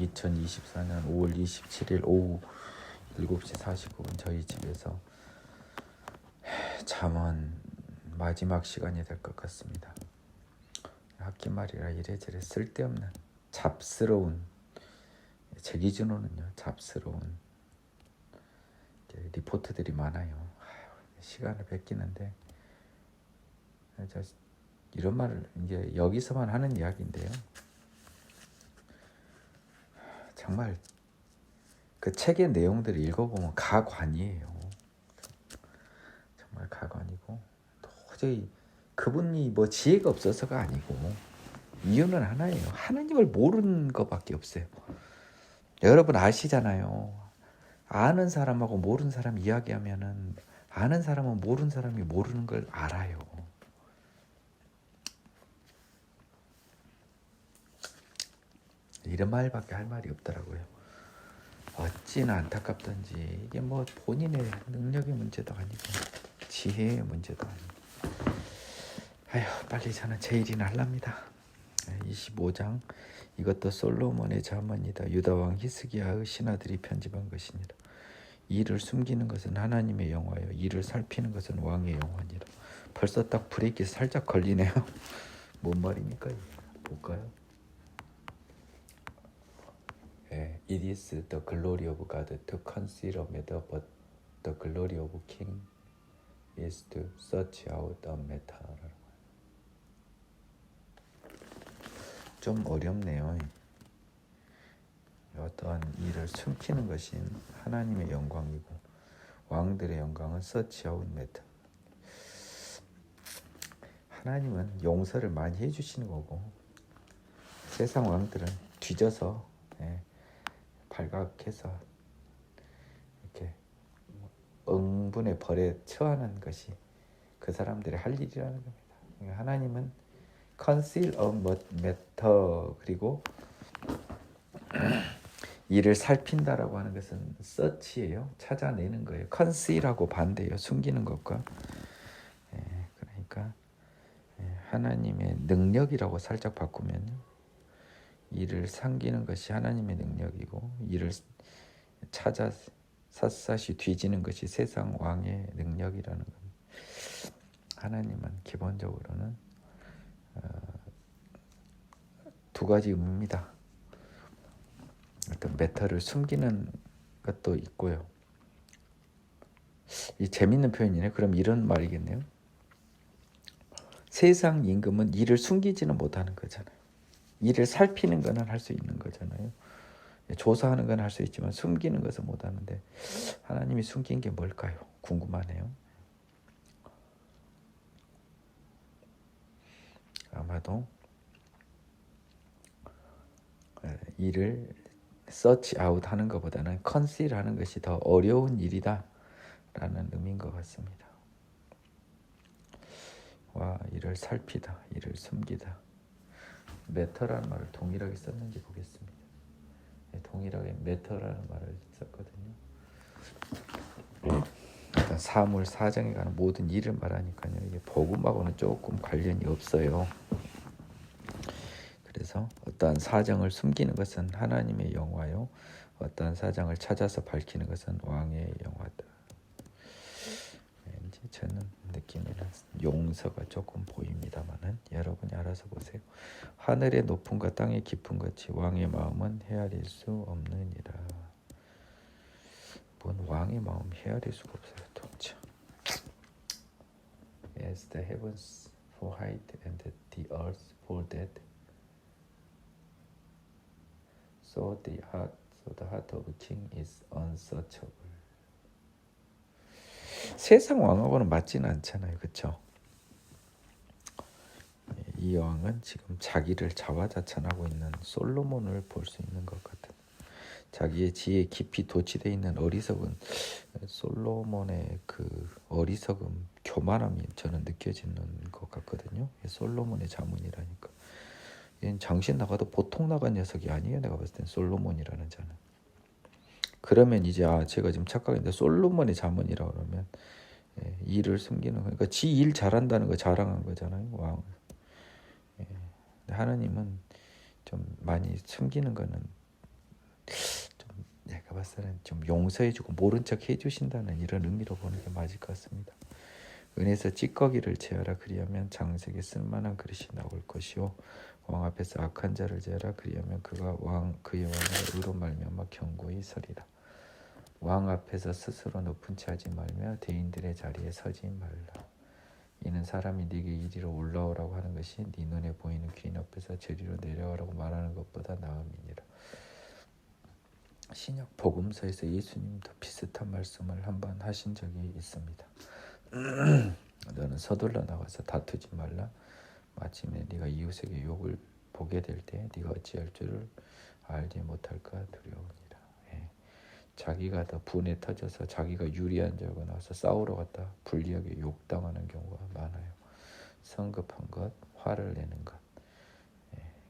2024년 5월 27일 오후 7시 49분 저희 집에서 잠언 마지막 시간이 될 것 같습니다. 학기말이라 이래저래 쓸데없는 잡스러운, 제 기준으로는요 잡스러운 리포트들이 많아요. 시간을 뺏기는데 이런 말을 이제 여기서만 하는 이야기인데요. 정말 그 책의 내용들을 읽어보면 가관이에요. 정말 가관이고 도저히 그분이 뭐 지혜가 없어서가 아니고 이유는 하나예요. 하나님을 모르는 것밖에 없어요. 여러분 아시잖아요. 아는 사람하고 모르는 사람 이야기하면은 아는 사람은 모르는 사람이 모르는 걸 알아요. 이런 말밖에 할 말이 없더라고요. 어찌나 안타깝던지 이게 뭐 본인의 능력의 문제도 아니고 지혜의 문제도 아니고 아휴 빨리 저는 제 일이나 하랍니다. 25장 이것도 솔로몬의 잠언이다. 유다왕 히스기야의 신하들이 편집한 것이니라. 이를 숨기는 것은 하나님의 영화요 이를 살피는 것은 왕의 영화니라. 벌써 딱 브레이크 살짝 걸리네요. 뭔 말입니까? 볼까요? It is the glory of God to conceal a matter, but the glory of king is to search out a matter. 좀 어렵네요. 어떠한 일을 숨기는 것이 하나님의 영광이고 왕들의 영광은 search out matter. 하나님은 용서를 많이 해주시는 거고 세상 왕들은 뒤져서 발각해서 이렇게 응분의 벌에 처하는 것이 그 사람들의 할 일이라는 겁니다. 하나님은 conceal a matter 그리고 이를 살핀다라고 하는 것은 search예요. 찾아내는 거예요. conceal하고 반대예요. 숨기는 것과. 그러니까 하나님의 능력이라고 살짝 바꾸면요. 이를 상기는 것이 하나님의 능력이고 이를 찾아 샅샅이 뒤지는 것이 세상 왕의 능력이라는 겁니다. 하나님은 기본적으로는 두 가지 의미입니다. 어떤 매터를 숨기는 것도 있고요. 이 재밌는 표현이네. 그럼 이런 말이겠네요. 세상 임금은 이를 숨기지는 못하는 거잖아요. 이를 살피는 건 할 수 있는 거잖아요. 조사하는 건 할 수 있지만 숨기는 것은 못하는데 하나님이 숨긴 게 뭘까요? 궁금하네요. 아마도 이를 서치 아웃 하는 것보다는 컨실 하는 것이 더 어려운 일이다 라는 의미인 것 같습니다. 와, 이를 살피다, 이를 숨기다. 매터라는 말을 동일하게 썼는지 보겠습니다. 동일하게 매터라는 말을 썼거든요. 일단 사물 4장에 관한 모든 일을 말하니까요. 이게 복음하고는 조금 관련이 없어요. 그래서 어떠한 사정을 숨기는 것은 하나님의 영화요. 어떠한 사정을 찾아서 밝히는 것은 왕의 영화다. 이제 저는 느낌에는 용서가 조금 보입니다만은 여러분이 알아서 보세요. 하늘의 높음과 땅의 깊은 같이 왕의 마음은 헤아릴 수 없느니라. 뭔 왕의 마음 헤아릴 수가 없어요. 도대체. As the heavens for height and the earth for depth, so the heart of king is unsearchable. 세상 왕하고는 맞지는 않잖아요. 그렇죠? 이 왕은 지금 자기를 자화자찬하고 있는 솔로몬을 볼 수 있는 것 같아요. 자기의 지혜에 깊이 도취되어 있는 어리석은 솔로몬의 그 어리석음, 교만함이 저는 느껴지는 것 같거든요. 솔로몬의 자문이라니까. 얘는 정신 나가도 보통 나간 녀석이 아니에요. 내가 봤을 땐 솔로몬이라는 자는. 그러면 이제 제가 지금 착각했는데 솔로몬의 자문이라고 그러면 일을 숨기는 거니까 지 일 잘한다는 거 자랑한 거잖아요. 왕. 하나님은 좀 많이 숨기는 거는 제가 봤을 때는 좀 용서해주고 모른 척 해주신다는 이런 의미로 보는 게 맞을 것 같습니다. 은에서 찌꺼기를 제하라 그리하면 장색에 쓸만한 그릇이 나올 것이요 왕 앞에서 악한 자를 제하라 그리하면 그가 그의 왕의 의로 말미암아 견고히 서리라. 왕 앞에서 스스로 높은 채 하지 말며 대인들의 자리에 서지 말라. 이는 사람이 네게 이리로 올라오라고 하는 것이 네 눈에 보이는 귀인 앞에서 저리로 내려가라고 말하는 것보다 나음이니라. 신약 복음서에서 예수님도 비슷한 말씀을 한번 하신 적이 있습니다. 너는 서둘러 나가서 다투지 말라. 마침내 네가 이웃에게 욕을 보게 될 때 네가 어찌할 줄을 알지 못할까 두려우니라. 자기가 더 분에 터져서 자기가 유리한 줄 알고 나서 싸우러 갔다 불리하게 욕당하는 경우가 많아요. 성급한 것, 화를 내는 것,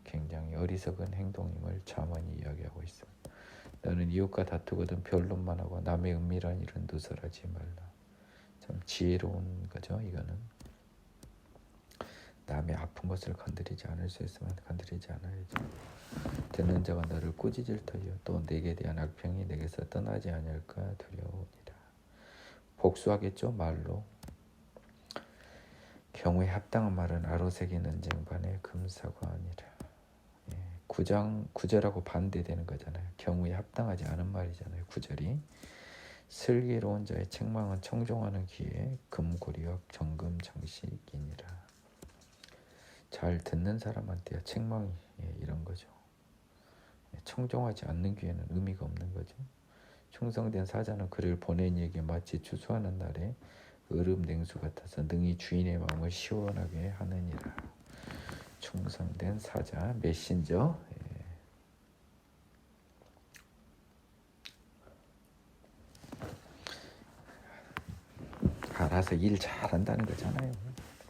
굉장히 어리석은 행동임을 잠언이 이야기하고 있습니다. 너는 이웃과 다투거든 변론만 하고 남의 은밀한 일은 누설하지 말라. 참 지혜로운 거죠. 이거는 남의 아픈 것을 건드리지 않을 수 있으면 건드리지 않아야죠. 듣는 자가 너를 꾸짖을 터이요 또 내게 대한 악평이 내게서 떠나지 아니할까 두려우니라. 복수하겠죠. 말로. 경우에 합당한 말은 아로새긴 은쟁반에 금사과니라. 구절하고 반대되는 거잖아요. 경우에 합당하지 않은 말이잖아요. 구절이. 슬기로운 자의 책망은 청종하는 귀에 금고리와 정금 장식이니라. 잘 듣는 사람한테 책망이 이런 거죠. 청종하지 않는 귀에는 의미가 없는 거죠. 충성된 사자는 그를 보낸 이에게 마치 추수하는 날에 얼음 냉수 같아서 능히 주인의 마음을 시원하게 하느니라. 충성된 사자, 메신저. 알아서 일 잘한다는 거잖아요.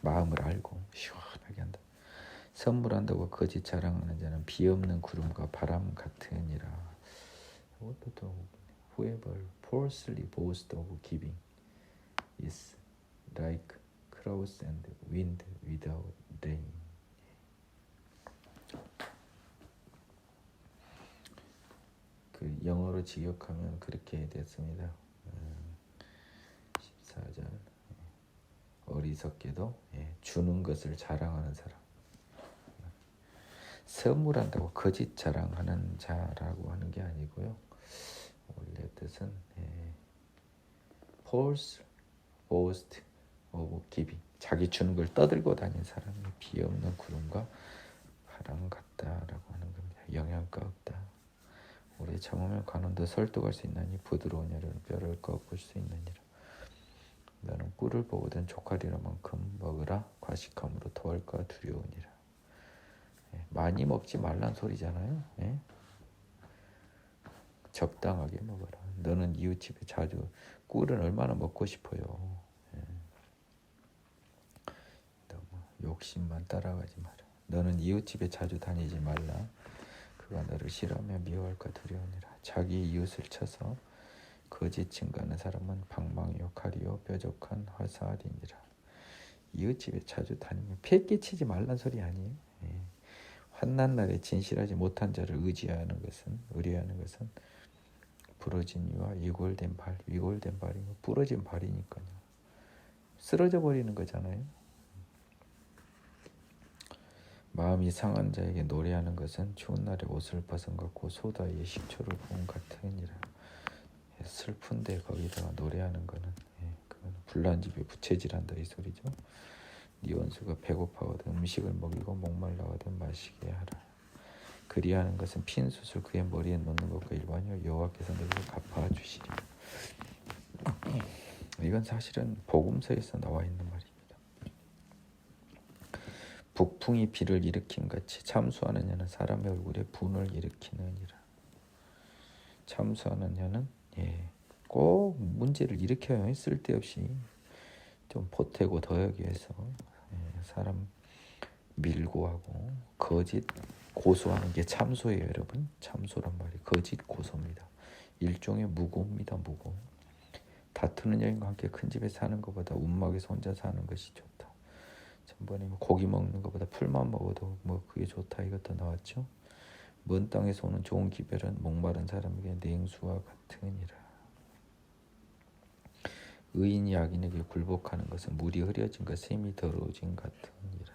마음을 알고 시원하게 한다. 선물한다고 거짓 자랑하는 자는 비 없는 구름과 바람 같으니라. 이것도 또 whoever falsely boasts of giving is like clouds and wind without rain. 그 영어로 직역하면 그렇게 됐습니다. 14절 어리석게도 주는 것을 자랑하는 사람. 선물한다고 거짓 자랑하는 자라고 하는 게 아니고요. 원래 뜻은 false boast of giving. 자기 주는 걸 떠들고 다니는 사람이 비 없는 구름과 바람 같다라고 하는 겁니다. 영양가 없다. 오래 참으면 관원도 설득할 수 있나니 부드러운 혀로 뼈를 꺾을 수 있느니라. 너는 꿀을 보거든 족하리라 만큼 먹으라. 과식함으로 토할까 두려우니라. 많이 먹지 말란 소리잖아요. 적당하게 먹어라. 너는 이웃집에 자주 꿀은 얼마나 먹고 싶어요. 너무 욕심만 따라가지 마라. 너는 이웃집에 자주 다니지 말라. 그가 너를 싫어하며 미워할까 두려우니라. 자기 이웃을 쳐서 거짓 증거하는 사람은 방망이요 칼이요 뾰족한 화살이니라. 이웃집에 자주 다니면 폐 끼치지 말란 소리 아니에요. 환난 날에 진실하지 못한 자를 의뢰하는 것은 부러진 이와 위골된 발이고 부러진 발이니까요. 쓰러져 버리는 거잖아요. 마음이 상한 자에게 노래하는 것은 추운 날에 옷을 벗은 것고 소다에 식초를 부은 같으니라. 슬픈데 거기다가 노래하는 거는 그건 불난 집에 부채질한다 이 소리죠. 네 원수가 배고파거든 음식을 먹이고 목말라거든 마시게 하라. 그리하는 것은 핀 숯을 그의 머리에 놓는 것과 일반이요 여호와께서 너희를 갚아주시리. 이건 사실은 복음서에서 나와 있는 말입니다. 북풍이 비를 일으킨 같이 참수하는 자는 사람의 얼굴에 분을 일으키느니라. 참수하는 자는 꼭 문제를 일으켜요. 쓸데없이 좀 보태고 더하기 위해서 사람 밀고 하고 거짓 고소하는 게 참소예요. 여러분 참소란 말이 거짓 고소입니다. 일종의 무고입니다. 무고. 다투는 여인과 함께 큰 집에 사는 것보다 움막에서 혼자 사는 것이 좋다. 전번에 고기 먹는 것보다 풀만 먹어도 그게 좋다 이것도 나왔죠. 먼 땅에서 오는 좋은 기별은 목마른 사람에게 냉수와 같으니라. 의인이 악인에게 굴복하는 것은 물이 흐려진 것 샘이 더러워진 같으니라.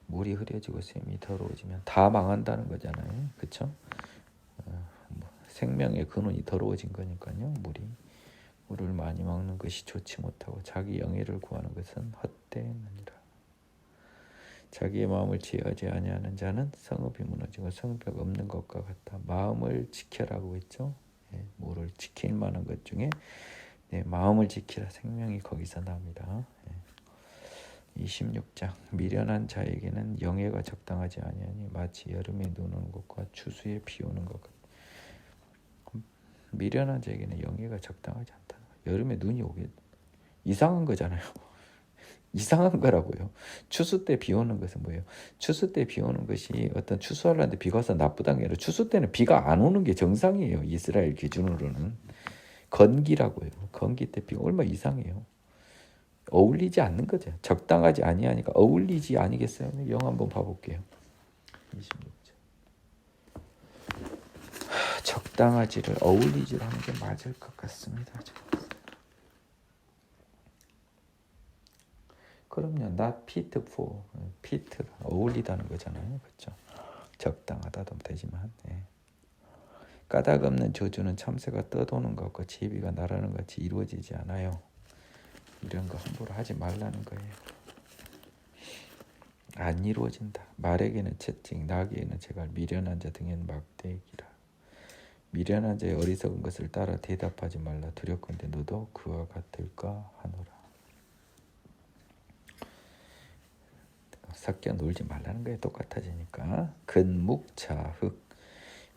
물이 흐려지고 샘이 더러워지면 다 망한다는 거잖아요. 그렇죠? 생명의 근원이 더러워진 거니까요. 물을 많이 먹는 것이 좋지 못하고 자기 영예를 구하는 것은 헛되느니라. 자기의 마음을 지혜하지 아니하는 자는 성읍이 무너지고 성벽 없는 것과 같다. 마음을 지켜라고 했죠. 뭐를 지킬 만한 것 중에 내 마음을 지키라. 생명이 거기서 나옵니다. 26장 미련한 자에게는 영예가 적당하지 아니하니 마치 여름에 눈 오는 것과 추수에 비 오는 것 같다. 미련한 자에게는 영예가 적당하지 않다는 거예요. 여름에 눈이 오게 이상한 거잖아요. 이상한 거라고요. 추수 때 비 오는 것은 뭐예요? 추수 때 비 오는 것이 어떤 추수하려는데 비가 와서 나쁘다는 게 아니라 추수 때는 비가 안 오는 게 정상이에요. 이스라엘 기준으로는. 건기라고요. 건기 때 비가 얼마나 이상해요. 어울리지 않는 거죠. 적당하지 아니하니까 어울리지 아니겠어요? 영어 한번 봐볼게요. 26절. 적당하지를 어울리지를 하는 게 맞을 것 같습니다. 그럼요. not fit for, fit 어울리다는 거잖아요. 그렇죠? 적당하다도 되지만 까닭 없는 저주는 참새가 떠도는 것과 제비가 날아가는 것 같이 이루어지지 않아요. 이런 거 함부로 하지 말라는 거예요. 안 이루어진다. 말에게는 채찍, 나귀에는 재갈, 미련한 자 등에는 막대기라. 미련한 자의 어리석은 것을 따라 대답하지 말라. 두렵건대 너도 그와 같을까 하노라. 섞여 놀지 말라는 거예요. 똑같아지니까. 근묵자흑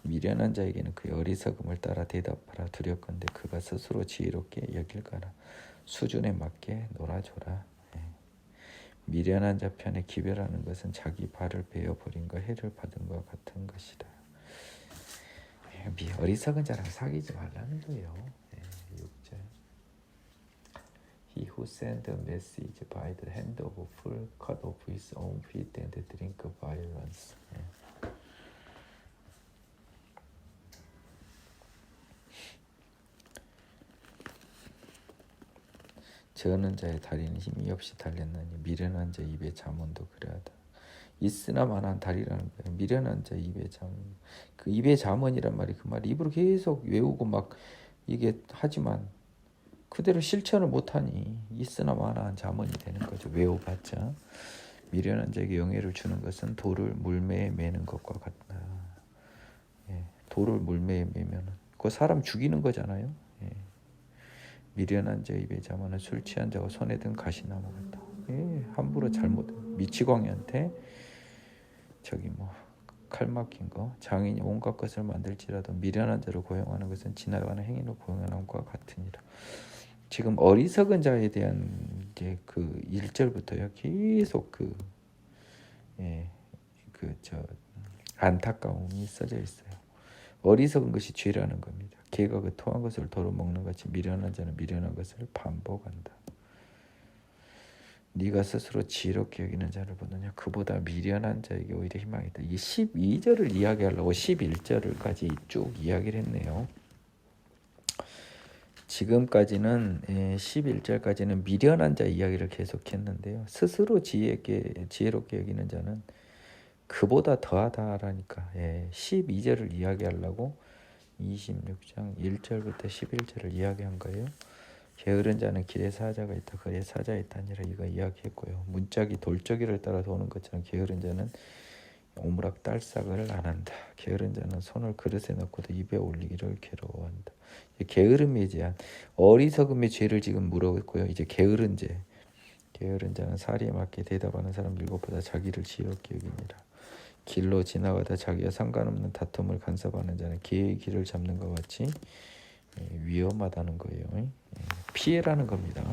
미련한 자에게는 그의 어리석음을 따라 대답하라. 두렵건대 그가 스스로 지혜롭게 여길까라. 수준에 맞게 놀아줘라. 미련한 자 편에 기별하는 것은 자기 발을 베어버린 것 해를 받은 것 같은 것이다. 어리석은 자랑 사귀지 말라는 거예요. 6절. He who sent a message by the hand of a fool cut off his own feet and drink violence. 저는 자의 다리는 힘이 없이 달렸나니 미련한 자 입의 잠언도 그래하다. 있으나 마나한 다리라는 거예요. 미련한 자 입의 잠언. 그 입의 잠언이란 말이 그 말 입으로 계속 외우고 막 이게 하지만 그대로 실천을 못하니 있으나 마나한 잠언이 되는 거죠. 외워봤자. 미련한 자에게 영예를 주는 것은 돌을 물매에 매는 것과 같다. 돌을 물매에 매면 그 사람 죽이는 거잖아요. 미련한 자 입의 잠언은 술 취한 자가 손에 든 가시나무 같다. 함부로 잘못 미치광이한테 저기 칼 막힌 거 장인이 온갖 것을 만들지라도 미련한 자를 고용하는 것은 지나가는 행인을 고용하는 것과 같으니라. 지금 어리석은 자에 대한 이제 그 1절부터요 계속 안타까움이 써져 있어요. 어리석은 것이 죄라는 겁니다. 개가 그 토한 것을 도로 먹는 같이 미련한 자는 미련한 것을 반복한다. 네가 스스로 지혜롭게 여기는 자를 보느냐 그보다 미련한 자에게 오히려 희망이 있다. 이 12절을 이야기하려고 11절까지 쭉 이야기를 했네요. 지금까지는 11절까지는 미련한 자 이야기를 계속했는데요. 스스로 지혜롭게 여기는 자는 그보다 더하다라니까 12절을 이야기하려고 26장 1절부터 11절을 이야기한 거예요. 게으른 자는 길에 사자가 있다. 거리에 사자가 있다니라 이거 이야기했고요. 문짝이 돌저기를 따라 도는 것처럼 게으른 자는 오므락 딸싹을 안 한다. 게으른 자는 손을 그릇에 넣고도 입에 올리기를 괴로워한다. 게으름에 대한 어리석음의 죄를 지금 물어있고요. 이제 게으른 죄. 게으른 자는 사리에 맞게 대답하는 사람 일곱보다 자기를 지혜롭게 여기니라. 길로 지나가다 자기와 상관없는 다툼을 간섭하는 자는 개의 길을 잡는 것 같이 위험하다는 거예요. 피해라는 겁니다.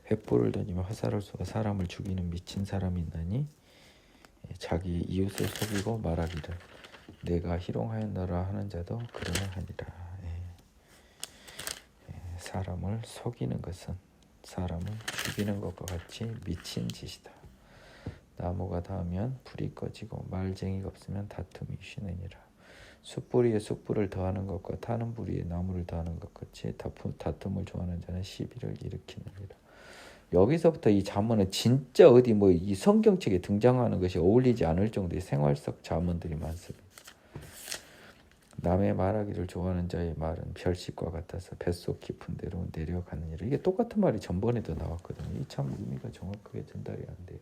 횃불을 던지며 화살을 쏘아 사람을 죽이는 미친 사람이 있나니 자기 이웃을 속이고 말하기를 내가 희롱하였노라 하는 자도 그러나 하니라. 사람을 속이는 것은 사람을 죽이는 것과 같이 미친 짓이다. 나무가 닿으면 불이 꺼지고 말쟁이가 없으면 다툼이 쉬느니라. 숯불 위에 숯불을 더하는 것과 타는 불 위에 나무를 더하는 것 같이 다툼을 좋아하는 자는 시비를 일으키느니라. 여기서부터 이 잠언은 진짜 어디 뭐 이 성경책에 등장하는 것이 어울리지 않을 정도의 생활 속 잠언들이 많습니다. 남의 말하기를 좋아하는 자의 말은 별식과 같아서 뱃속 깊은 데로 내려가느니라. 이게 똑같은 말이 전번에도 나왔거든요. 이 참 의미가 정확하게 전달이 안 돼요.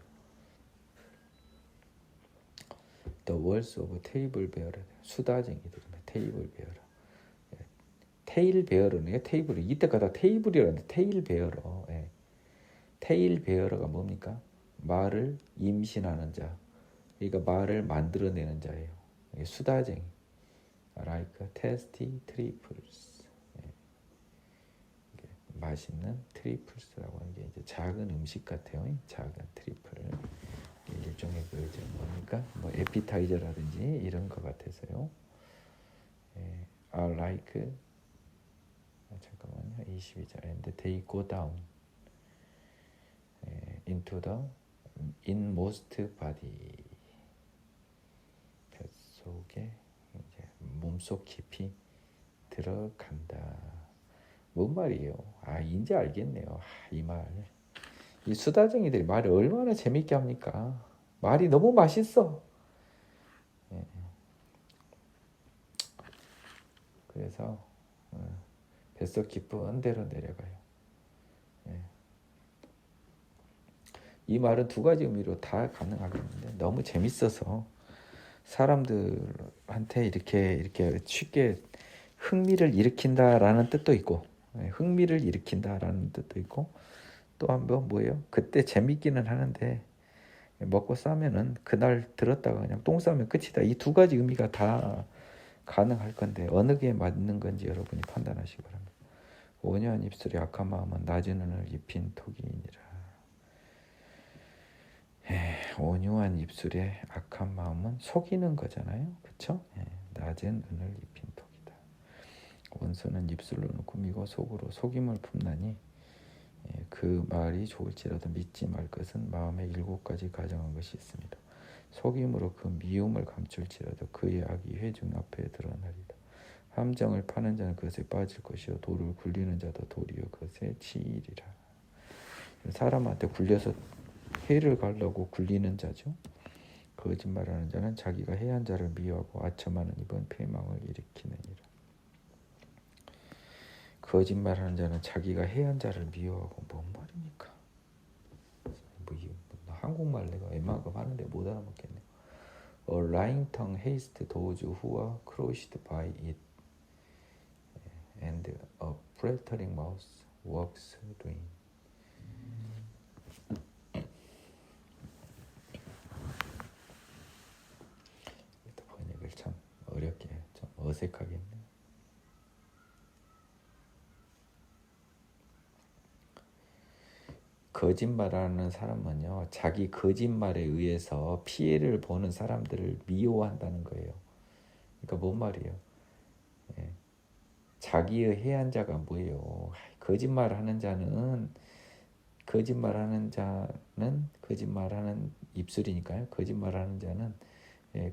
The words of table bearer. 수다쟁이들입니다. 테이블 베어러. 테일 베어러네요. 테이블. 이때가 다 테이블이라는데 테일 베어러. 예. 테일 베어러가 뭡니까? 말을 임신하는 자. 그러니까 말을 만들어내는 자예요. 수다쟁이. Like tasty trifles. 예. 맛있는 트리플스라고 하는 게 이제 작은 음식 같아요. 작은 트리플. 일종의 그 뭡니까? 뭐 에피타이저라든지 이런 것 같아서요. Are like 잠깐만요. 22절. And they go down into the inmost body. 뱃속에 이제 몸속 깊이 들어간다. 뭔 말이에요? 이제 알겠네요. 이 말. 이 수다쟁이들이 말을 얼마나 재밌게 합니까? 말이 너무 맛있어. 그래서 뱃속 깊은 데로 내려가요. 이 말은 두 가지 의미로 다 가능하겠는데 너무 재밌어서 사람들한테 이렇게 쉽게 흥미를 일으킨다라는 뜻도 있고, 흥미를 일으킨다라는 뜻도 있고, 또 한번 뭐예요? 그때 재밌기는 하는데 먹고 싸면은 그날 들었다가 그냥 똥 싸면 끝이다. 이 두 가지 의미가 다 가능할 건데 어느 게 맞는 건지 여러분이 판단하시기 바랍니다. 온유한 입술에 악한 마음은 낮은 은을 입힌 토기이니라. 온유한 입술에 악한 마음은 속이는 거잖아요. 그렇죠? 낮은 은을 입힌 토기다. 원수는 입술로는 꾸미고 속으로 속임을 품나니 그 말이 좋을지라도 믿지 말 것은 마음에 7가지 가정한 것이 있습니다. 속임으로 그 미움을 감출지라도 그의 악이 회중 앞에 드러나리라. 함정을 파는 자는 그것에 빠질 것이요 돌을 굴리는 자도 도리어 그것에 치이리라. 사람한테 굴려서 해를 가려고 굴리는 자죠. 거짓말하는 자는 자기가 해한 자를 미워하고 아첨하는 입은 패망을 일으키느니라. 거짓말하는 자는 자기가 해한 자를 미워하고 뭔 말입니까? 한국말 내가 웬만큼 하는데 못 알아먹겠네. A lying tongue hates those who are crushed by it, and a flattering mouth works ruin. 번역을 참 어렵게 좀 어색하겠네. 거짓말하는 사람은요, 자기 거짓말에 의해서 피해를 보는 사람들을 미워한다는 거예요. 그러니까 뭔 말이에요? 자기의 해한 자가 뭐예요? 거짓말하는 자는 거짓말하는 입술이니까요. 거짓말하는 자는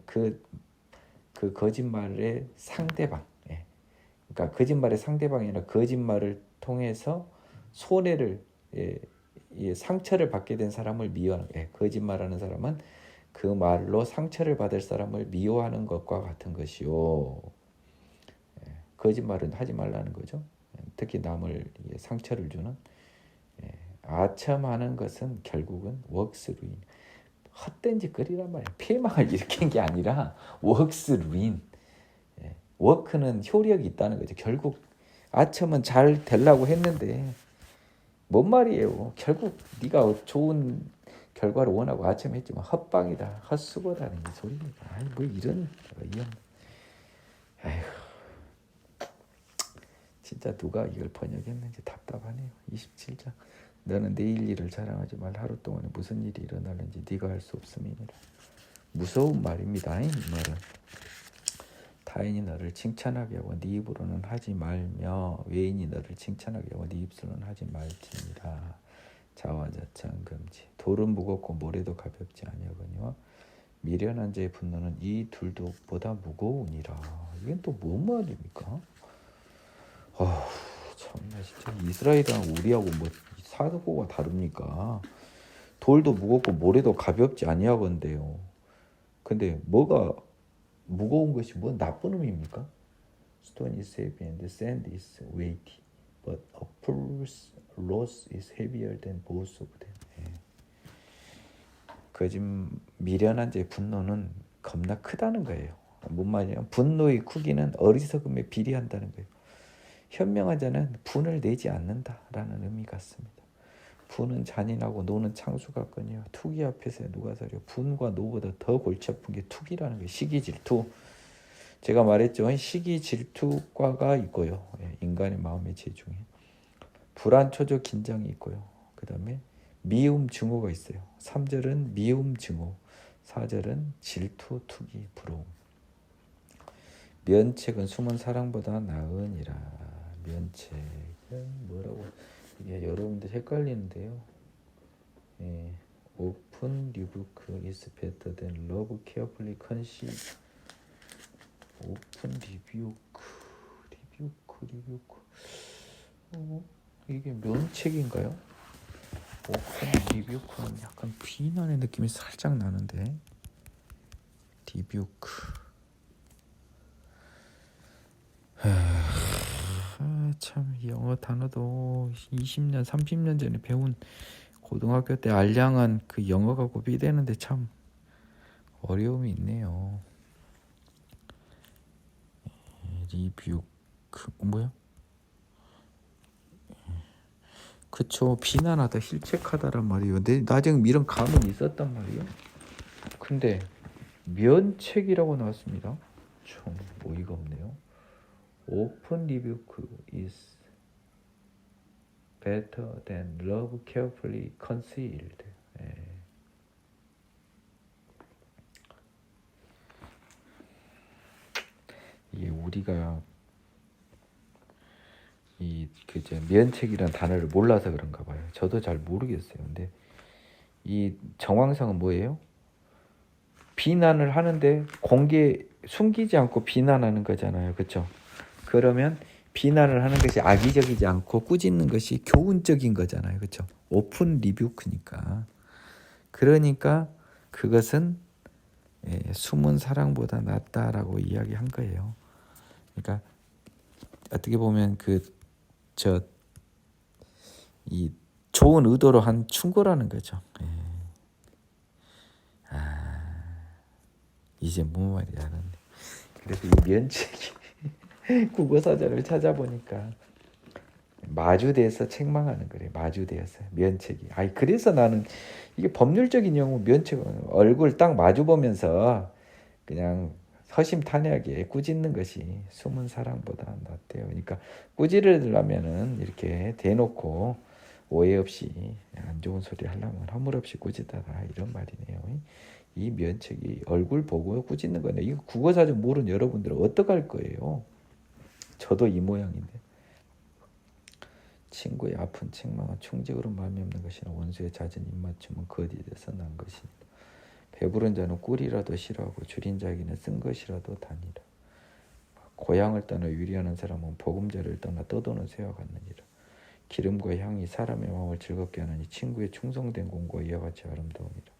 그 거짓말의 상대방, 그러니까 거짓말의 상대방이 아니라 거짓말을 통해서 손해를 상처를 받게 된 사람을 미워하는 거예요. 거짓말하는 사람은 그 말로 상처를 받을 사람을 미워하는 것과 같은 것이요. 거짓말은 하지 말라는 거죠. 특히 남을 상처를 주는 아첨하는 것은 결국은 works ruin. 헛된 짓거리란 말이에요. 피해망을 일으킨 게 아니라 works ruin. 워크는 효력이 있다는 거죠. 결국 아첨은 잘 되려고 했는데 뭔 말이에요. 결국 네가 좋은 결과를 원하고 아첨했지만 헛방이다, 헛수고다는 이 소리니까. 뭐 이런 아휴, 진짜 누가 이걸 번역했는지 답답하네요. 27장. 너는 내일 일을 자랑하지 말. 하루 동안에 무슨 일이 일어나는지 네가 알 수 없음이니라. 무서운 말입니다. 이 말은. 타인이 너를 칭찬하게 하고 네 입으로는 하지 말며 외인이 너를 칭찬하게 하고 네 입술로는 하지 말지니라. 자화자찬 금지. 돌은 무겁고 모래도 가볍지 아니하거니와 미련한 자의 분노는 이 둘도 보다 무거우니라. 이건 또 뭔 말입니까? 참나 진짜 이스라엘이랑 우리하고 뭐 사고가 다릅니까? 돌도 무겁고 모래도 가볍지 아니하건대요. 근데 뭐가 무거운 것이 뭐 나쁜 의미입니까? Stone is heavy and sand is weighty, but a fool's loss is heavier than both of them. 거짓 미련한 자의 분노는 겁나 크다는 거예요. 뭔 말이냐? 분노의 크기는 어리석음에 비례한다는 거예요. 현명한 자는 분을 내지 않는다라는 의미 같습니다. 분은 잔인하고 노는 창수 같거니와 투기 앞에서 누가 서려. 분과 노보다 더 골치 아픈 게 투기라는 거예요. 시기 질투. 제가 말했죠. 시기 질투과가 있고요. 인간의 마음의 죄 중에 불안, 초조, 긴장이 있고요. 그 다음에 미움, 증오가 있어요. 3절은 미움, 증오, 4절은 질투, 투기, 부러움. 면책은 숨은 사랑보다 나으니라. 면책은 뭐라고? 이게 여러분들 헷갈리는데요. Open rebuke is better than love carefully concealed. Open rebuke. 이게 면책인가요? 오픈 리뷰크는 약간 비난의 느낌이 살짝 나는데. 리뷰크. 참 영어 단어도 20년 30년 전에 배운 고등학교 때 알량한 그 영어가 고비되는데 참 어려움이 있네요. 리뷰크 뭐야? 그쵸, 비난하다, 실책하다란 말이에요. 나중에 이런 감은 있었단 말이에요. 근데 면책이라고 나왔습니다. 좀 어이가 없네요. Open rebuke is better than love carefully concealed. 이게 우리가 그저 면책이란 단어를 몰라서 그런가 봐요. 저도 잘 모르겠어요. 근데 이 정황상은 뭐예요? 비난을 하는데 숨기지 않고 비난하는 거잖아요. 그렇죠? 그러면 비난을 하는 것이 악의적이지 않고 꾸짖는 것이 교훈적인 거잖아요. 그렇죠? 오픈 리뷰크니까. 그러니까 그것은 숨은 사랑보다 낫다라고 이야기한 거예요. 그러니까 어떻게 보면 이 좋은 의도로 한 충고라는 거죠. 이제 뭔 말인지 알았네. 그래서 이 면책이 국어사전을 찾아보니까 마주대에서 책망하는 거래. 마주대에서 면책이. 그래서 나는 이게 법률적인 용어 면책은 얼굴 딱 마주 보면서 그냥 허심탄회하게 꾸짖는 것이 숨은 사랑보다 낫대요. 그러니까 꾸지르려면은 이렇게 대놓고 오해 없이 안 좋은 소리 하려면 허물 없이 꾸짖어라 이런 말이네요. 이 면책이 얼굴 보고 꾸짖는 거네. 이거 국어사전 모르는 여러분들은 어떡할 거예요? 저도 이 모양인데. 친구의 아픈 책망은 충직으로 말미암는 것이나 원수의 잦은 입맞춤은 거짓에서 난 것이니라. 배부른 자는 꿀이라도 싫어하고 줄인 자에게는 쓴 것이라도 다니라. 고향을 떠나 유리하는 사람은 보금자리를 떠나 떠도는 새와 같느니라. 기름과 향이 사람의 마음을 즐겁게 하느니 친구의 충성된 공고가 이와 같이 아름다우니라.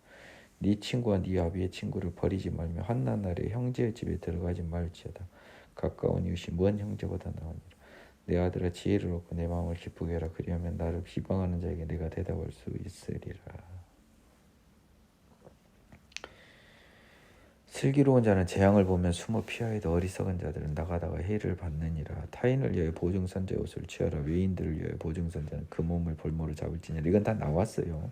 네 친구와 네 아비의 친구를 버리지 말며 환난 날에 형제의 집에 들어가지 말지어다. 가까운 이웃이 먼 형제보다 나으니라. 내 아들아 지혜를 얻고 내 마음을 기쁘게 하라. 그리하면 나를 비방하는 자에게 내가 대답할 수 있으리라. 슬기로운 자는 재앙을 보면 숨어 피하여도 어리석은 자들은 나가다가 해를 받느니라. 타인을 위하여 보증선자의 옷을 취하라. 외인들을 위하여 보증선자는 그 몸을 볼모로 잡을지니라. 이건 다 나왔어요.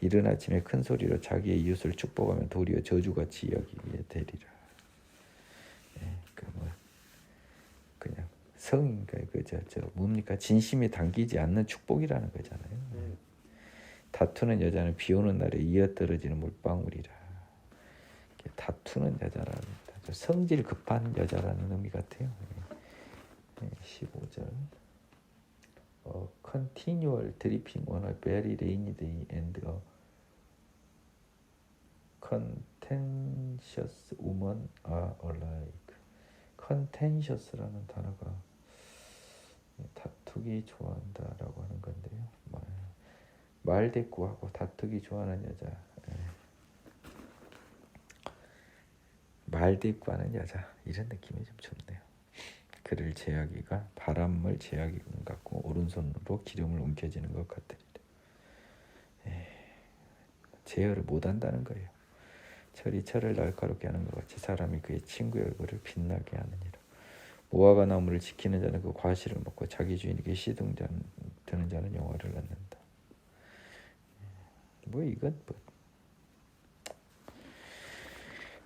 이른 아침에 큰 소리로 자기의 이웃을 축복하면 도리어 저주같이 여기게 되리라. 그냥 성인가 뭡니까? 진심이 담기지 않는 축복이라는 거잖아요. 다투는 여자는 비오는 날에 이어떨어지는 물방울이라. 다투는 여자라는 성질 급한 여자라는 의미 같아요. 15절 Continual dripping on a very rainy day and a contentious women are alike. contentious라는 단어가 다투기 좋아한다라고 하는 건데요. 말대꾸하고 다투기 좋아하는 여자. 말대꾸하는 여자, 이런 느낌이 좀 좋네요. 그를 제하기가 바람을 제하기 같고 오른손으로 기름을 움켜쥐는 것 같으리라. 제어를 못한다는 거예요. 철이 철을 날카롭게 하는 것 같이 사람이 그의 친구의 얼굴을 빛나게 하느니라. 무화과 나무를 지키는 자는 그 과실을 먹고 자기 주인에게 시등 드는 자는 영화를 얻는다. 이건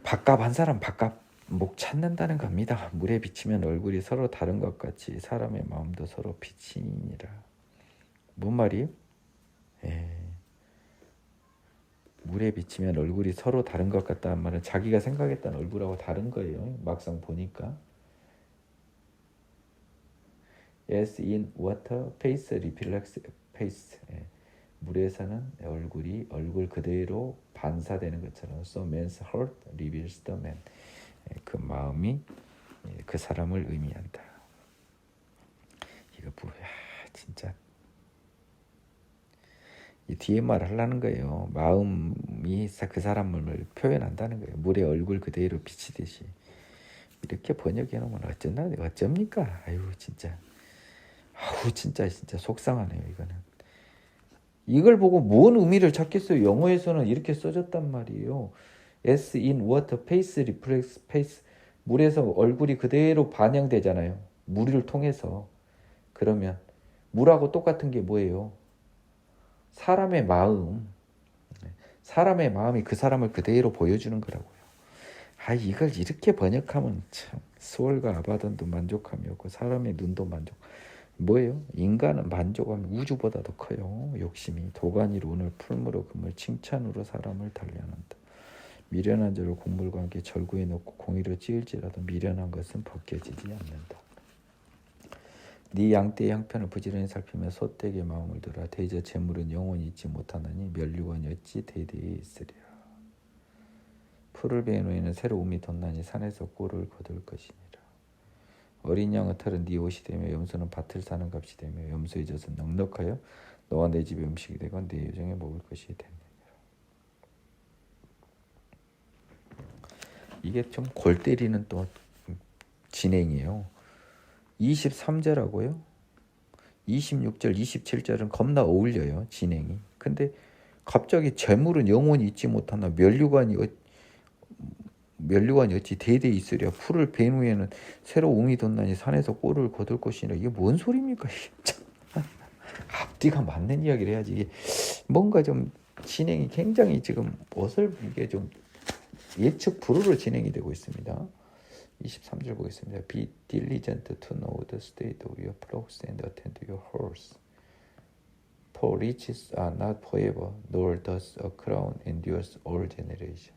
밥값 한 사람 밥값 목 찾는다는 겁니다. 물에 비치면 얼굴이 서로 다른 것 같이 사람의 마음도 서로 비치니라. 뭔 말이에요? 물에 비치면 얼굴이 서로 다른 것 같다는 말은 자기가 생각했던 얼굴하고 다른 거예요. 막상 보니까. As in water, face reflects face. 물에서는 얼굴 그대로 반사되는 것처럼 So man's heart reveals the man. 그 마음이 그 사람을 의미한다. 이거 뭐야 진짜. 이 뒤에 말을 하려는 거예요. 마음이 그 사람을 표현한다는 거예요. 물에 얼굴 그대로 비치듯이. 이렇게 번역해 놓으면 어쩝니까? 진짜 속상하네요. 이거는. 이걸 보고 뭔 의미를 찾겠어요. 영어에서는 이렇게 써졌단 말이에요. As in water, face reflects face. 물에서 얼굴이 그대로 반영되잖아요. 물을 통해서. 그러면 물하고 똑같은 게 뭐예요? 사람의 마음이 그 사람을 그대로 보여주는 거라고요. 이걸 이렇게 번역하면 참 스월과 아바돈도 만족함이 없고 사람의 눈도 만족. 뭐예요? 인간은 만족하면 우주보다도 커요. 욕심이 도가니로 오늘 풀무로 금을 칭찬으로 사람을 단련한다. 미련한 자를 곡물과 함께 절구에 넣고 공의로 찌을지라도 미련한 것은 벗겨지지 않는다. 네 양떼의 형편을 부지런히 살피며 소떼에게 마음을 두라. 대저 재물은 영원히 있지 못하나니 면류관이 어찌 대대에 있으리라. 풀을 베인 후에는 새로 움이 돋나니 산에서 꼴을 거둘 것이니라. 어린 양의 털은 네 옷이 되며 염소는 밭을 사는 값이 되며 염소의 젖은 넉넉하여 너와 내 집의 음식이 되고 내 여정에 먹을 것이 되느니라. 이게 좀 골 때리는 또 진행이에요. 23절하고요 26절 27절은 겁나 어울려요. 진행이. 근데 갑자기 재물은 영원히 잊지 못하나 면류관이 어찌 대대 있으랴. 풀을 벤 후에는 새로 웅이 돋나니 산에서 꼴을 거둘 것이라. 이게 뭔 소리입니까? 앞뒤가 맞는 이야기를 해야지. 이게 뭔가 좀 진행이 굉장히 지금 이게 좀 예측 불허로 진행이 되고 있습니다. 23절 보겠습니다. Be diligent to know the state of your flocks and attend to your horse. For riches are not forever, nor does a crown endures all generation.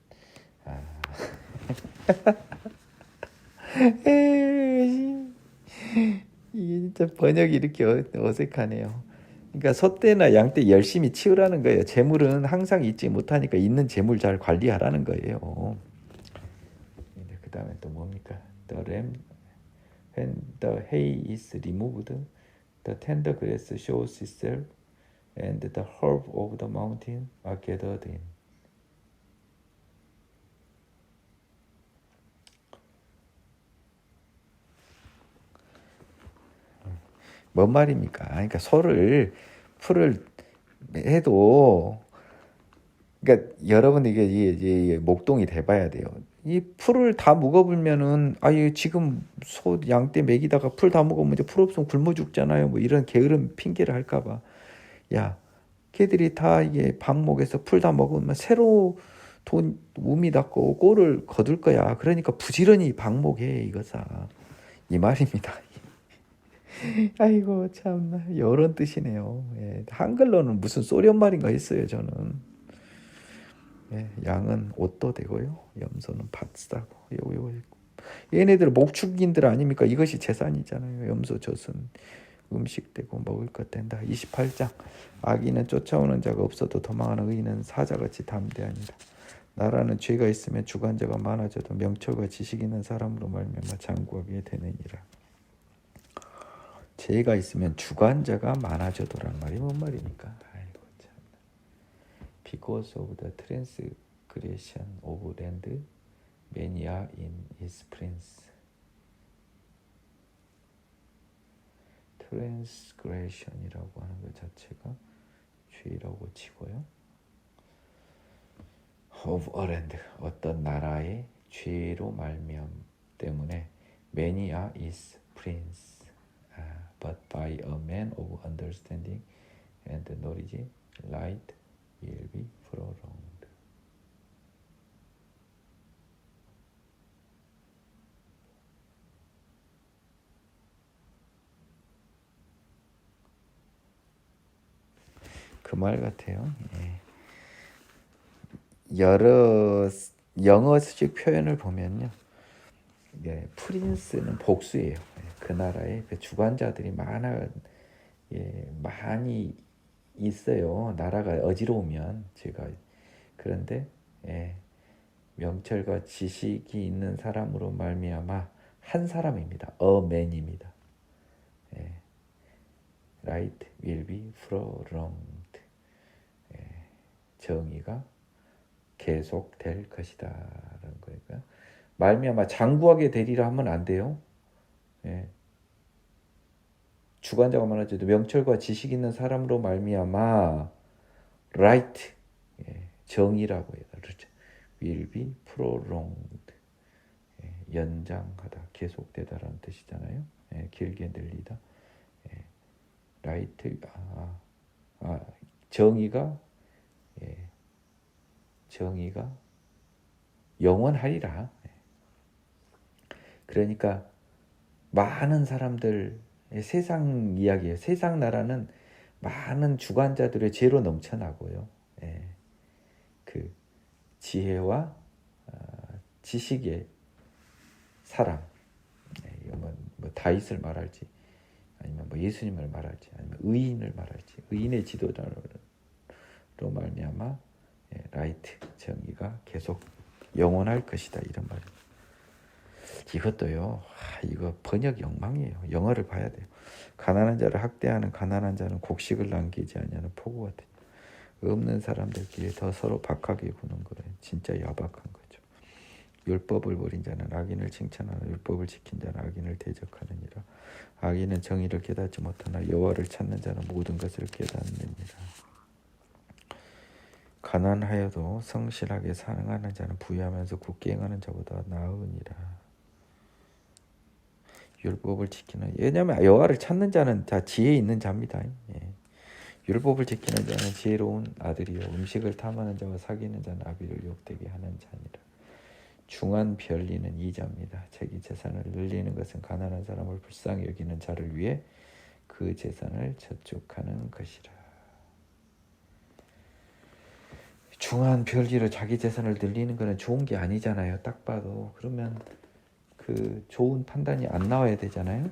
이게 진짜 번역이 이렇게 어색하네요. 그러니까 소떼나 양떼 열심히 치우라는 거예요. 재물은 항상 잊지 못하니까 있는 재물 잘 관리하라는 거예요. 그 다음에 또 뭡니까? The ram, when the hay is removed, the tender grass shows itself, and the herb of the mountain are gathered in. 뭔 말입니까? 그러니까 풀을 해도, 그러니까 여러분 이게 목동이 돼봐야 돼요. 이 풀을 다 먹어불면은 지금 소 양떼 먹이다가 풀 다 먹으면 이제 풀 없으면 굶어 죽잖아요. 뭐 이런 게으른 핑계를 할까봐. 걔들이 다 이게 방목에서 풀 다 먹으면 새로 우미 닫고 꼴을 거둘 거야. 그러니까 부지런히 방목해 이거사. 이 말입니다. 아이고 참나 이런 뜻이네요. 한글로는 무슨 소련 말인가 했어요 저는. 양은 옷도 되고요. 염소는 밭 싸고 얘네들 목축인들 아닙니까? 이것이 재산이잖아요. 염소 젖은 음식 되고 먹을 것 된다. 28장 악인은 쫓아오는 자가 없어도 도망하는 의인은 사자같이 담대하니라. 나라는 죄가 있으면 주관자가 많아져도 명철과 지식 있는 사람으로 말미암아 장구하게 되느니라. 죄가 있으면 주관자가 많아져도란 말이 뭔 말입니까? 아이고 참. Because of the transgression of land, many are in his prince. transgression이라고 하는 것 자체가 죄라고 치고요. of a land, 어떤 나라의 죄로 말미암 때문에 many are his prince, but by a man of understanding and knowledge light will be prolonged. 그 말 같아요. 예. 여러 영어 수직 표현을 보면요, 예, 프린스는 복수예요. 예, 그 나라에 그 주관자들이 많이 있어요. 나라가 어지러우면 제가 그런데 예, 명철과 지식이 있는 사람으로 말미암아 한 사람입니다. A man입니다. 예, right will be prolonged. 예, 정의가 계속될 것이다라는 거니까 말미암아 장구하게 되리라 하면 안 돼요. 예. 주관자가 많아져도 명철과 지식 있는 사람으로 말미암아 right, 예, 정의라고 해요. 그렇죠. will be prolonged, 예, 연장하다, 계속되다라는 뜻이잖아요. 예, 길게 늘리다. 예, right, 정의가, 예, 정의가 영원하리라. 그러니까 많은 사람들, 세상 이야기예요. 세상 나라는 많은 주관자들의 죄로 넘쳐나고요. 예, 그 지혜와 지식의 사람, 예, 뭐 다윗을 말할지, 아니면 뭐 예수님을 말할지, 아니면 의인을 말할지, 의인의 지도자로 말미암아 라이트, 정의가 계속 영원할 것이다, 이런 말입니다. 이것도요, 이거 번역 엉망이에요. 영어를 봐야 돼요. 가난한 자를 학대하는 가난한 자는 곡식을 남기지 않냐는 포구 같은, 없는 사람들끼리 더 서로 박하게 구는 거예요. 진짜 야박한 거죠. 율법을 버린 자는 악인을 칭찬하나 율법을 지킨 자는 악인을 대적하느니라. 악인은 정의를 깨닫지 못하나 여호와를 찾는 자는 모든 것을 깨닫느니라. 가난하여도 성실하게 사랑하는 자는 부유하면서 굳게 행하는 자보다 나으니라. 율법을 지키는, 왜냐하면 여호와를 찾는 자는 다 지혜 있는 자입니다. 예. 율법을 지키는 자는 지혜로운 아들이요 음식을 탐하는 자와 사귀는 자는 아비를 욕되게 하는 자니라. 중한 변리는 이 자입니다. 자기 재산을 늘리는 것은 가난한 사람을 불쌍히 여기는 자를 위해 그 재산을 저축하는 것이라. 중한 별리로 자기 재산을 늘리는 것은 좋은 게 아니잖아요. 딱 봐도. 그러면 그 좋은 판단이 안 나와야 되잖아요.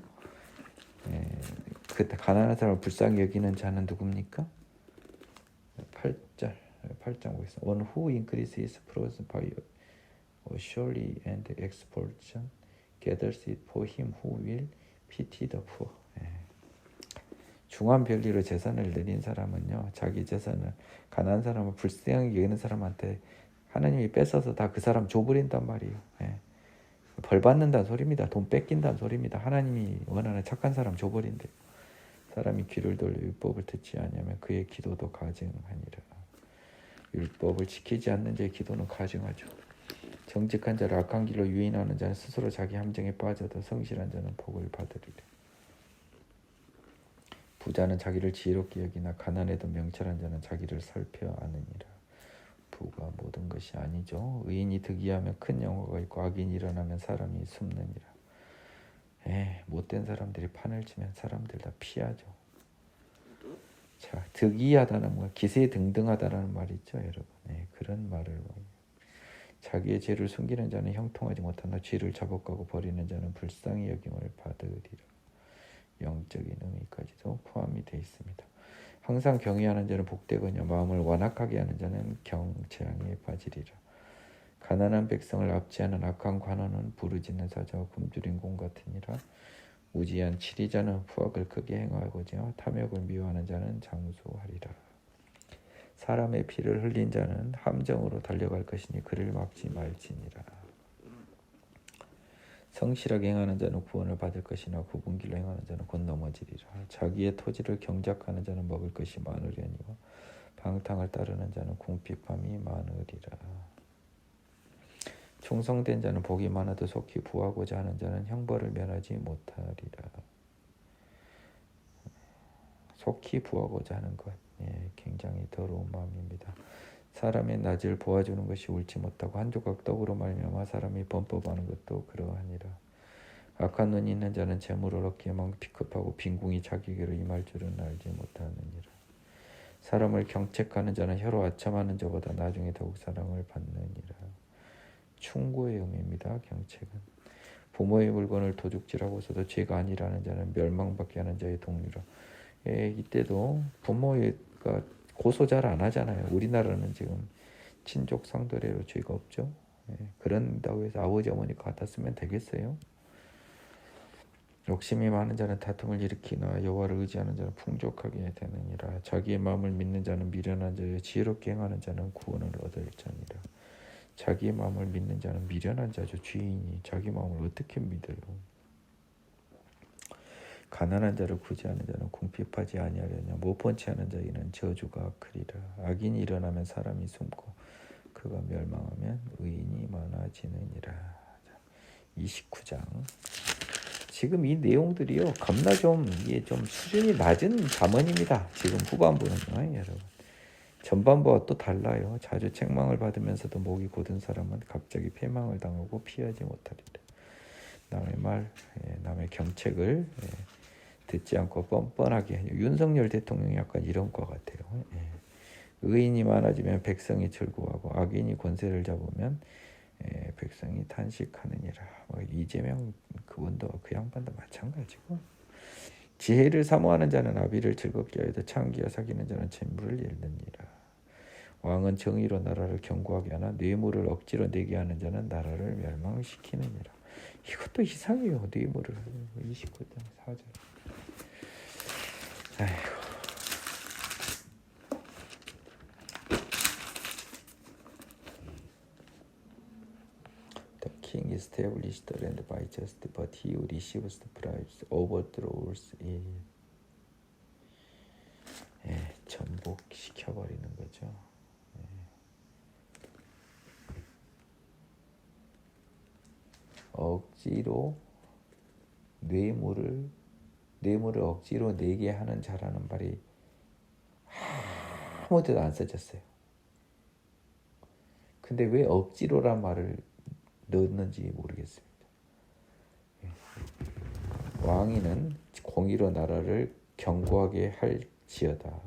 그때 가난한 사람을 불쌍히 여기는 자는 누굽니까? 8장 보겠습니다. One who increases produce by surely and exploitation gathers it for him who will pity the poor. 중한 별리로 재산을 내린 사람은요, 자기 재산을 가난한 사람을 불쌍히 여기는 사람한테 하나님이 뺏어서 다 그 사람 줘버린단 말이에요. 벌 받는다는 소리입니다. 돈 뺏긴다는 소리입니다. 하나님이 원하는 착한 사람 줘버린대. 사람이 귀를 돌려 율법을 듣지 않으면 그의 기도도 가증하니라. 율법을 지키지 않는 자의 기도는 가증하죠. 정직한 자를 악한 길로 유인하는 자는 스스로 자기 함정에 빠져도 성실한 자는 복을 받으리라. 부자는 자기를 지혜롭게 여기나 가난해도 명철한 자는 자기를 살펴 아느니라. 부가 모든 것이 아니죠. 의인이 득이하면 큰 영화가 있고 악인이 일어나면 사람이 숨느니라. 못된 사람들이 판을 치면 사람들 다 피하죠. 자, 득이하다는 뭐 기세등등하다라는 말이 있죠, 여러분. 그런 말을 자기의 죄를 숨기는 자는 형통하지 못하나 죄를 자복하고 버리는 자는 불쌍히 여김을 받으리라. 영적인 의미까지도 포함이 되어 있습니다. 항상 경외하는 자는 복되거니와 마음을 완악하게 하는 자는 경재앙에 빠지리라. 가난한 백성을 압제하는 악한 관원은 부르짖는 사자와 굶주린 곰 같으니라. 무지한 치리자는 후악을 크게 행하고자 탐욕을 미워하는 자는 장수하리라. 사람의 피를 흘린 자는 함정으로 달려갈 것이니 그를 막지 말지니라. 성실하게 행하는 자는 구원을 받을 것이나 굽은 길로 행하는 자는 곧 넘어지리라. 자기의 토지를 경작하는 자는 먹을 것이 많으려니와 방탕을 따르는 자는 궁핍함이 많으리라. 충성된 자는 복이 많아도 속히 부하고자 하는 자는 형벌을 면하지 못하리라. 속히 부하고자 하는 것, 굉장히 더러운 마음입니다. 사람의 낮을 보아주는 것이 옳지 못하고 한 조각 떡으로 말미암아 사람이 범법하는 것도 그러하니라. 악한 눈이 있는 자는 재물을 얻기에만 비겁하고 빈궁이 자기에게로 임할 줄은 알지 못하느니라. 사람을 경책하는 자는 혀로 아첨하는 자보다 나중에 더욱 사랑을 받느니라. 충고의 의미입니다. 경책은 부모의 물건을 도둑질하고서도 죄가 아니라는 자는 멸망받게 하는 자의 동료라. 이때도 부모가 고소 잘 안 하잖아요. 우리나라는 지금 친족 상도례로 죄가 없죠. 그런다고 해서 아버지 어머니가 같았으면 되겠어요? 욕심이 많은 자는 다툼을 일으키나 여호와를 의지하는 자는 풍족하게 되느니라. 자기의 마음을 믿는 자는 미련한 자요 지혜롭게 행하는 자는 구원을 얻을 자니라. 자기의 마음을 믿는 자는 미련한 자죠. 죄인이 자기 마음을 어떻게 믿어요? 가난한 자를 구제하는 자는 궁핍하지 아니하려냐. 못본치 하는 자에게는 저주가 크리라. 악인이 일어나면 사람이 숨고 그가 멸망하면 의인이 많아지느니라. 29장. 지금 이 내용들이요 겁나 이게 좀 수준이 낮은 잠언입니다. 지금 후반부는 여러분. 전반부와 또 달라요. 자주 책망을 받으면서도 목이 곧은 사람은 갑자기 패망을 당하고 피하지 못하리라. 남의 말, 남의 경책을 듣지 않고 뻔뻔하게. 윤석열 대통령이 약간 이런 것 같아요. 의인이 많아지면 백성이 즐거워하고 악인이 권세를 잡으면 백성이 탄식하느니라. 이재명 그분도 그 양반도 마찬가지고. 지혜를 사모하는 자는 아비를 즐겁게 하여도 창기와 사귀는 자는 재물을 잃느니라. 왕은 정의로 나라를 견고하게 하나 뇌물을 억지로 내게 하는 자는 나라를 멸망시키느니라. 이것도 이상해요. 뇌물을. 29장 4절. 아이고. The king established the land by just, but he who receives the bribes overthrows it. 전복시켜버리는 거죠. 억지로 뇌물을 억지로 내게 하는 자라는 말이 아무 데도 안 써졌어요. 근데 왜 억지로란 말을 넣었는지 모르겠습니다. 왕위는 공의로 나라를 견고하게 할지어다.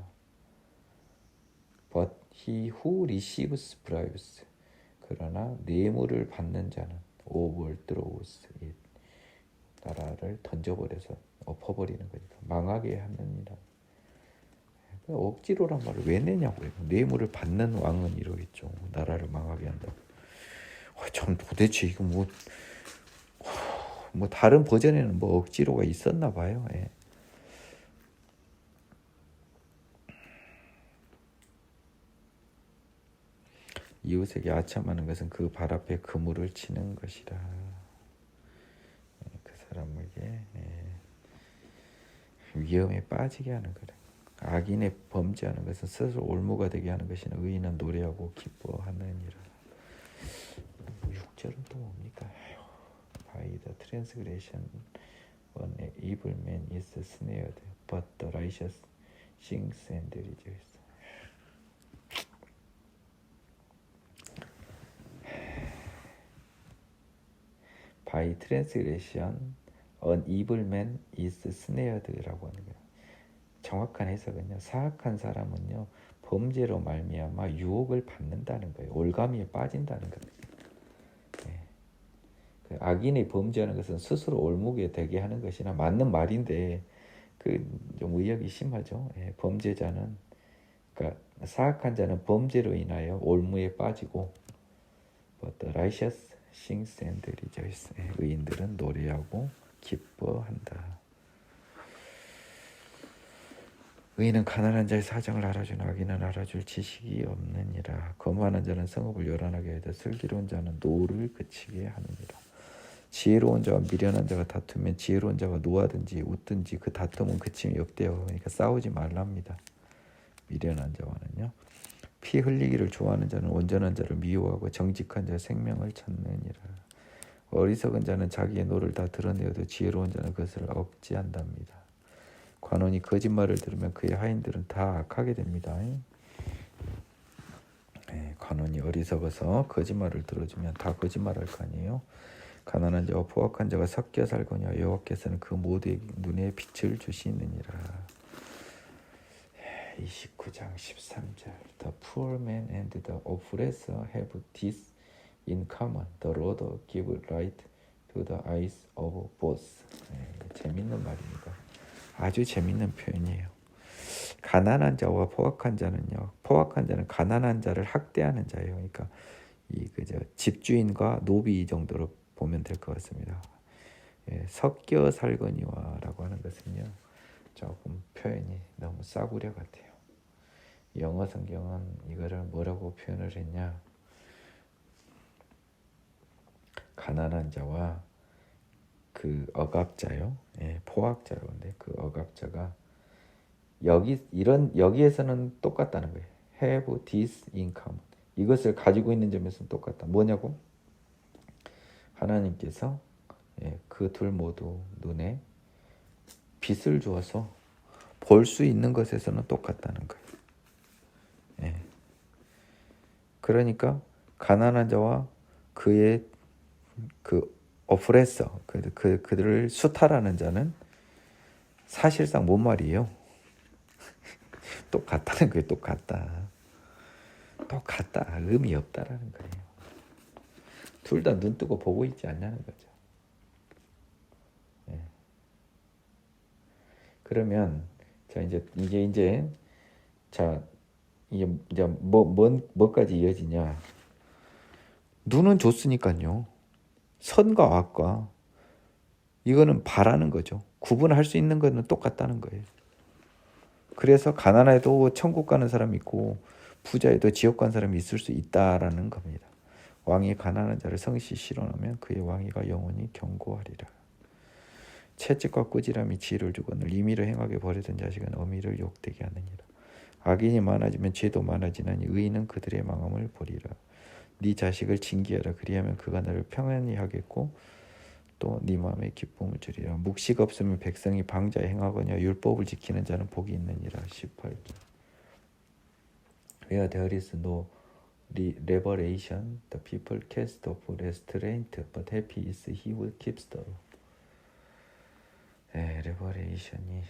But he who receives bribes, 그러나 뇌물을 받는 자는 overthrows it, 나라를 던져버려서 엎어버리는 거니까 망하게 하느니라. 억지로란 말을 왜 내냐고요. 뇌물을 받는 왕은 이러겠죠. 나라를 망하게 한다고. 참 도대체 이거 뭐 다른 버전에는 뭐 억지로가 있었나 봐요. 이웃에게 아첨하는 것은 그 발 앞에 그물을 치는 것이라. 그 사람에게 위험에 빠지게 하는 거래. 악인의 범죄하는 것은 스스로 올무가 되게 하는 것이나 의인은 노래하고 기뻐하느니라. 6절은 또 뭡니까? By the transgression one evil man is snared, but the righteous sings and rejoices. By transgression an evil man is snared라고 하는 거예요. 정확한 해석은요. 사악한 사람은요. 범죄로 말미암아 유혹을 받는다는 거예요. 올가미에 빠진다는 거예요. 그 악인의 범죄하는 것은 스스로 올무게 되게 하는 것이나 맞는 말인데 좀 의역이 심하죠. 범죄자는 그러니까 사악한 자는 범죄로 인하여 올무에 빠지고 But the righteous sings and rejoice. 의인들은 노래하고 기뻐한다. 의인은 가난한 자의 사정을 알아주나 악인은 알아줄 지식이 없느니라. 거만한 자는 성읍을 요란하게 하되 슬기로운 자는 노를 그치게 하느니라. 지혜로운 자와 미련한 자가 다투면 지혜로운 자가 노하든지 웃든지 그 다툼은 그침이 없대요. 그러니까 싸우지 말랍니다. 미련한 자와는요. 피 흘리기를 좋아하는 자는 온전한 자를 미워하고 정직한 자의 생명을 찾느니라. 어리석은 자는 자기의 노를 다 드러내어도 지혜로운 자는 그것을 억제한답니다. 관원이 거짓말을 들으면 그의 하인들은 다 악하게 됩니다. 관원이 어리석어서 거짓말을 들어주면 다 거짓말할 거 아니에요. 가난한 자와 포악한 자가 섞여 살거니와 여호와께서는 그 모두의 눈에 빛을 주시느니라. 29장 13절 The poor man and the oppressor have this in common. The Lord give light to the eyes of both. 재밌는 말입니다. 아주 재밌는 표현이에요. 가난한 자와 포악한 자는요. 포악한 자는 가난한 자를 학대하는 자예요. 그러니까 이 그저 집주인과 노비 정도로 보면 될 것 같습니다. 섞여 살거니와라고 하는 것은요. 조금 표현이 너무 싸구려 같아요. 영어 성경은 이거를 뭐라고 표현을 했냐? 가난한 자와 그 억압자요. 포악자로인데 그 억압자가 여기에서는 똑같다는 거예요. Have this in common. 이것을 가지고 있는 점에서는 똑같다. 뭐냐고? 하나님께서 그 둘 모두 눈에 빛을 주어서 볼 수 있는 것에서는 똑같다는 거예요. 그러니까 가난한 자와 그의 그 어프레서 그들을 수탈하는 자는 사실상 뭔 말이에요? 똑같다는 거예요. 똑같다. 의미 없다라는 거예요. 둘 다 눈 뜨고 보고 있지 않냐는 거죠. 그러면 자 이제 뭐까지 이어지냐? 눈은 줬으니까요. 선과 악과 이거는 바라는 거죠. 구분할 수 있는 거는 똑같다는 거예요. 그래서 가난해도 천국 가는 사람이 있고 부자에도 지옥 가는 사람이 있을 수 있다라는 겁니다. 왕이 가난한 자를 성시 실어놓으면 그의 왕위가 영원히 견고하리라. 채찍과 꾸지람이 지혜를 주거늘 임의로 행하게 버리던 자식은 어미를 욕되게 하느니라. 악인이 많아지면 죄도 많아지나니 의인은 그들의 망함을 보리라. 네 자식을 징계하라. 그리하면 그가 너를 평안히 하겠고 또 네 마음에 기쁨을 주리라. 묵시가 없으면 백성이 방자에 행하거니와 율법을 지키는 자는 복이 있느니라. 18절 Where there is no revelation, the people cast off restraint, but happy is he who keeps the law. 레버레이션이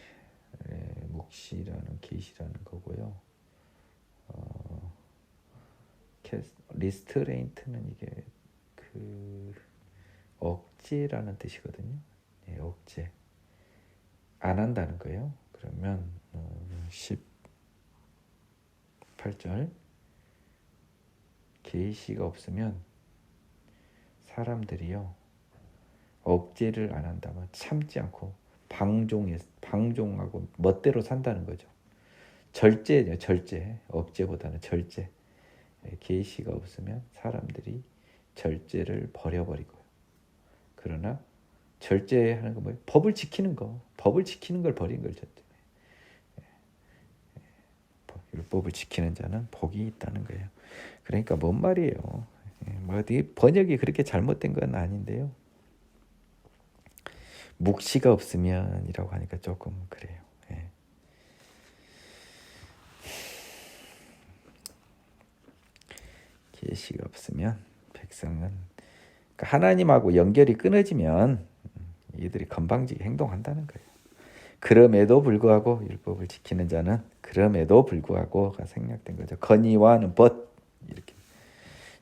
묵시라는 계시라는 거고요. 리스트레인트는 이게 그 억제라는 뜻이거든요. 억제. 안 한다는 거예요. 그러면 18절 계시가 없으면 사람들이요 억제를 안 한다면 참지 않고 방종하고 멋대로 산다는 거죠. 절제죠. 절제. 억제보다는 절제. 계시가 없으면 사람들이 절제를 버려버리고요. 그러나 절제하는 건 뭐예요? 법을 지키는 거. 법을 지키는 걸 버린 걸 절제. 율법을 지키는 자는 복이 있다는 거예요. 그러니까 뭔 말이에요? 번역이 그렇게 잘못된 건 아닌데요. 묵시가 없으면이라고 하니까 조금 그래요. 계시가 없으면 백성은 그러니까 하나님하고 연결이 끊어지면 이들이 건방지게 행동한다는 거예요. 그럼에도 불구하고 율법을 지키는 자는 그럼에도 불구하고가 생략된 거죠. 건의와는 but 이렇게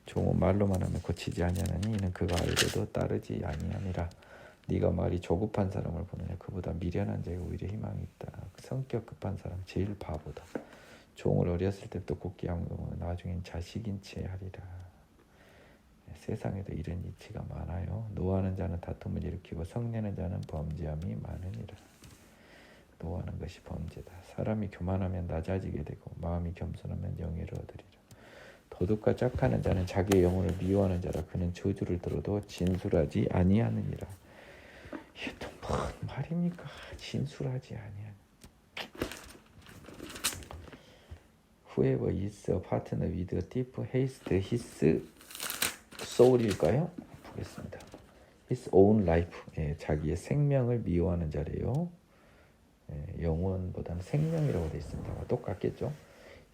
종은 말로만 하면 고치지 아니하나니 이는 그가 알고도 따르지 아니함이라. 네가 말이 조급한 사람을 보느냐 그보다 미련한 자에게 오히려 희망이 있다. 성격 급한 사람 제일 바보다. 종을 어렸을 때부터 곱게 양육하면 나중엔 자식인 채 하리라. 세상에도 이런 이치가 많아요. 노하는 자는 다툼을 일으키고 성내는 자는 범죄함이 많으니라. 노하는 것이 범죄다. 사람이 교만하면 낮아지게 되고 마음이 겸손하면 영예를 얻으리라. 도둑과 짝하는 자는 자기의 영혼을 미워하는 자라. 그는 저주를 들어도 진술하지 아니하느니라. 이게 또 뭔 말입니까? 진술하지 아니하느니라. Whoever is a partner with a thief hates his soul일까요? 보겠습니다. His own life. 자기의 생명을 미워하는 자래요. 영혼보다는 생명이라고 되어 있습니다. 똑같겠죠?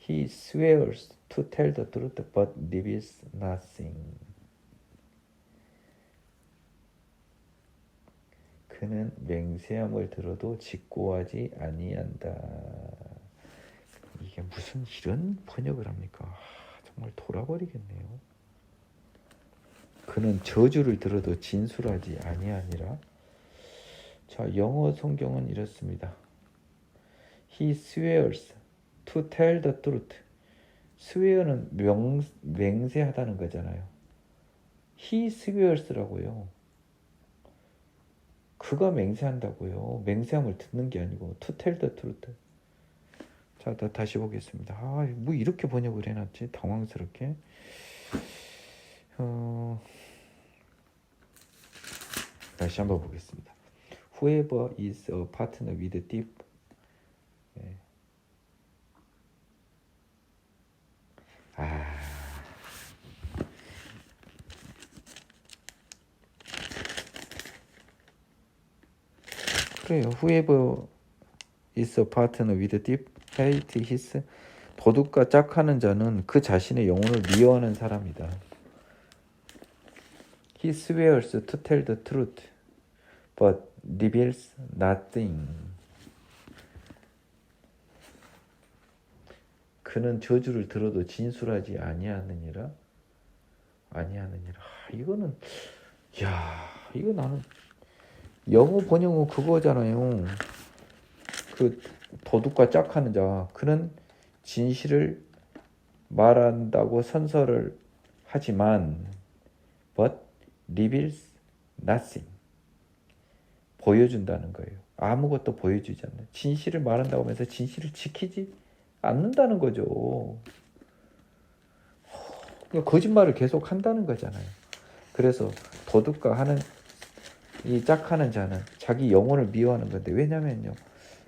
He swears to tell the truth but reveals nothing. 그는 맹세함을 들어도 직고하지 아니한다. 이게 무슨 이런 번역을 합니까? 정말 돌아버리겠네요. 그는 저주를 들어도 진술하지 아니하니라. 자, 영어 성경은 이렇습니다. He swears to tell the truth. swear는 맹세하다는 거잖아요. He swears라고요. 그가 맹세한다고요. 맹세함을 듣는 게 아니고 to tell the truth. 자, 다시 보겠습니다. 뭐 이렇게 번역을 해놨지? 당황스럽게. 다시 한번 보겠습니다. Whoever is a partner with a thief. 그래요. Whoever is a partner with a thief hate his. 도둑과 짝하는 자는 그 자신의 영혼을 미워하는 사람이다. He swears to tell the truth, but reveals nothing. 그는 저주를 들어도 진술하지 아니하느니라. 이거는 이거 나는 영어 번역은 그거잖아요. 그 도둑과 짝하는 자, 그는 진실을 말한다고 선서를 하지만 but reveals nothing. 보여준다는 거예요. 아무것도 보여주지 않는. 진실을 말한다고 하면서 진실을 지키지 않는다는 거죠. 그러니까 거짓말을 계속 한다는 거잖아요. 그래서 도둑과 하는 이 짝하는 자는 자기 영혼을 미워하는 건데, 왜냐면요,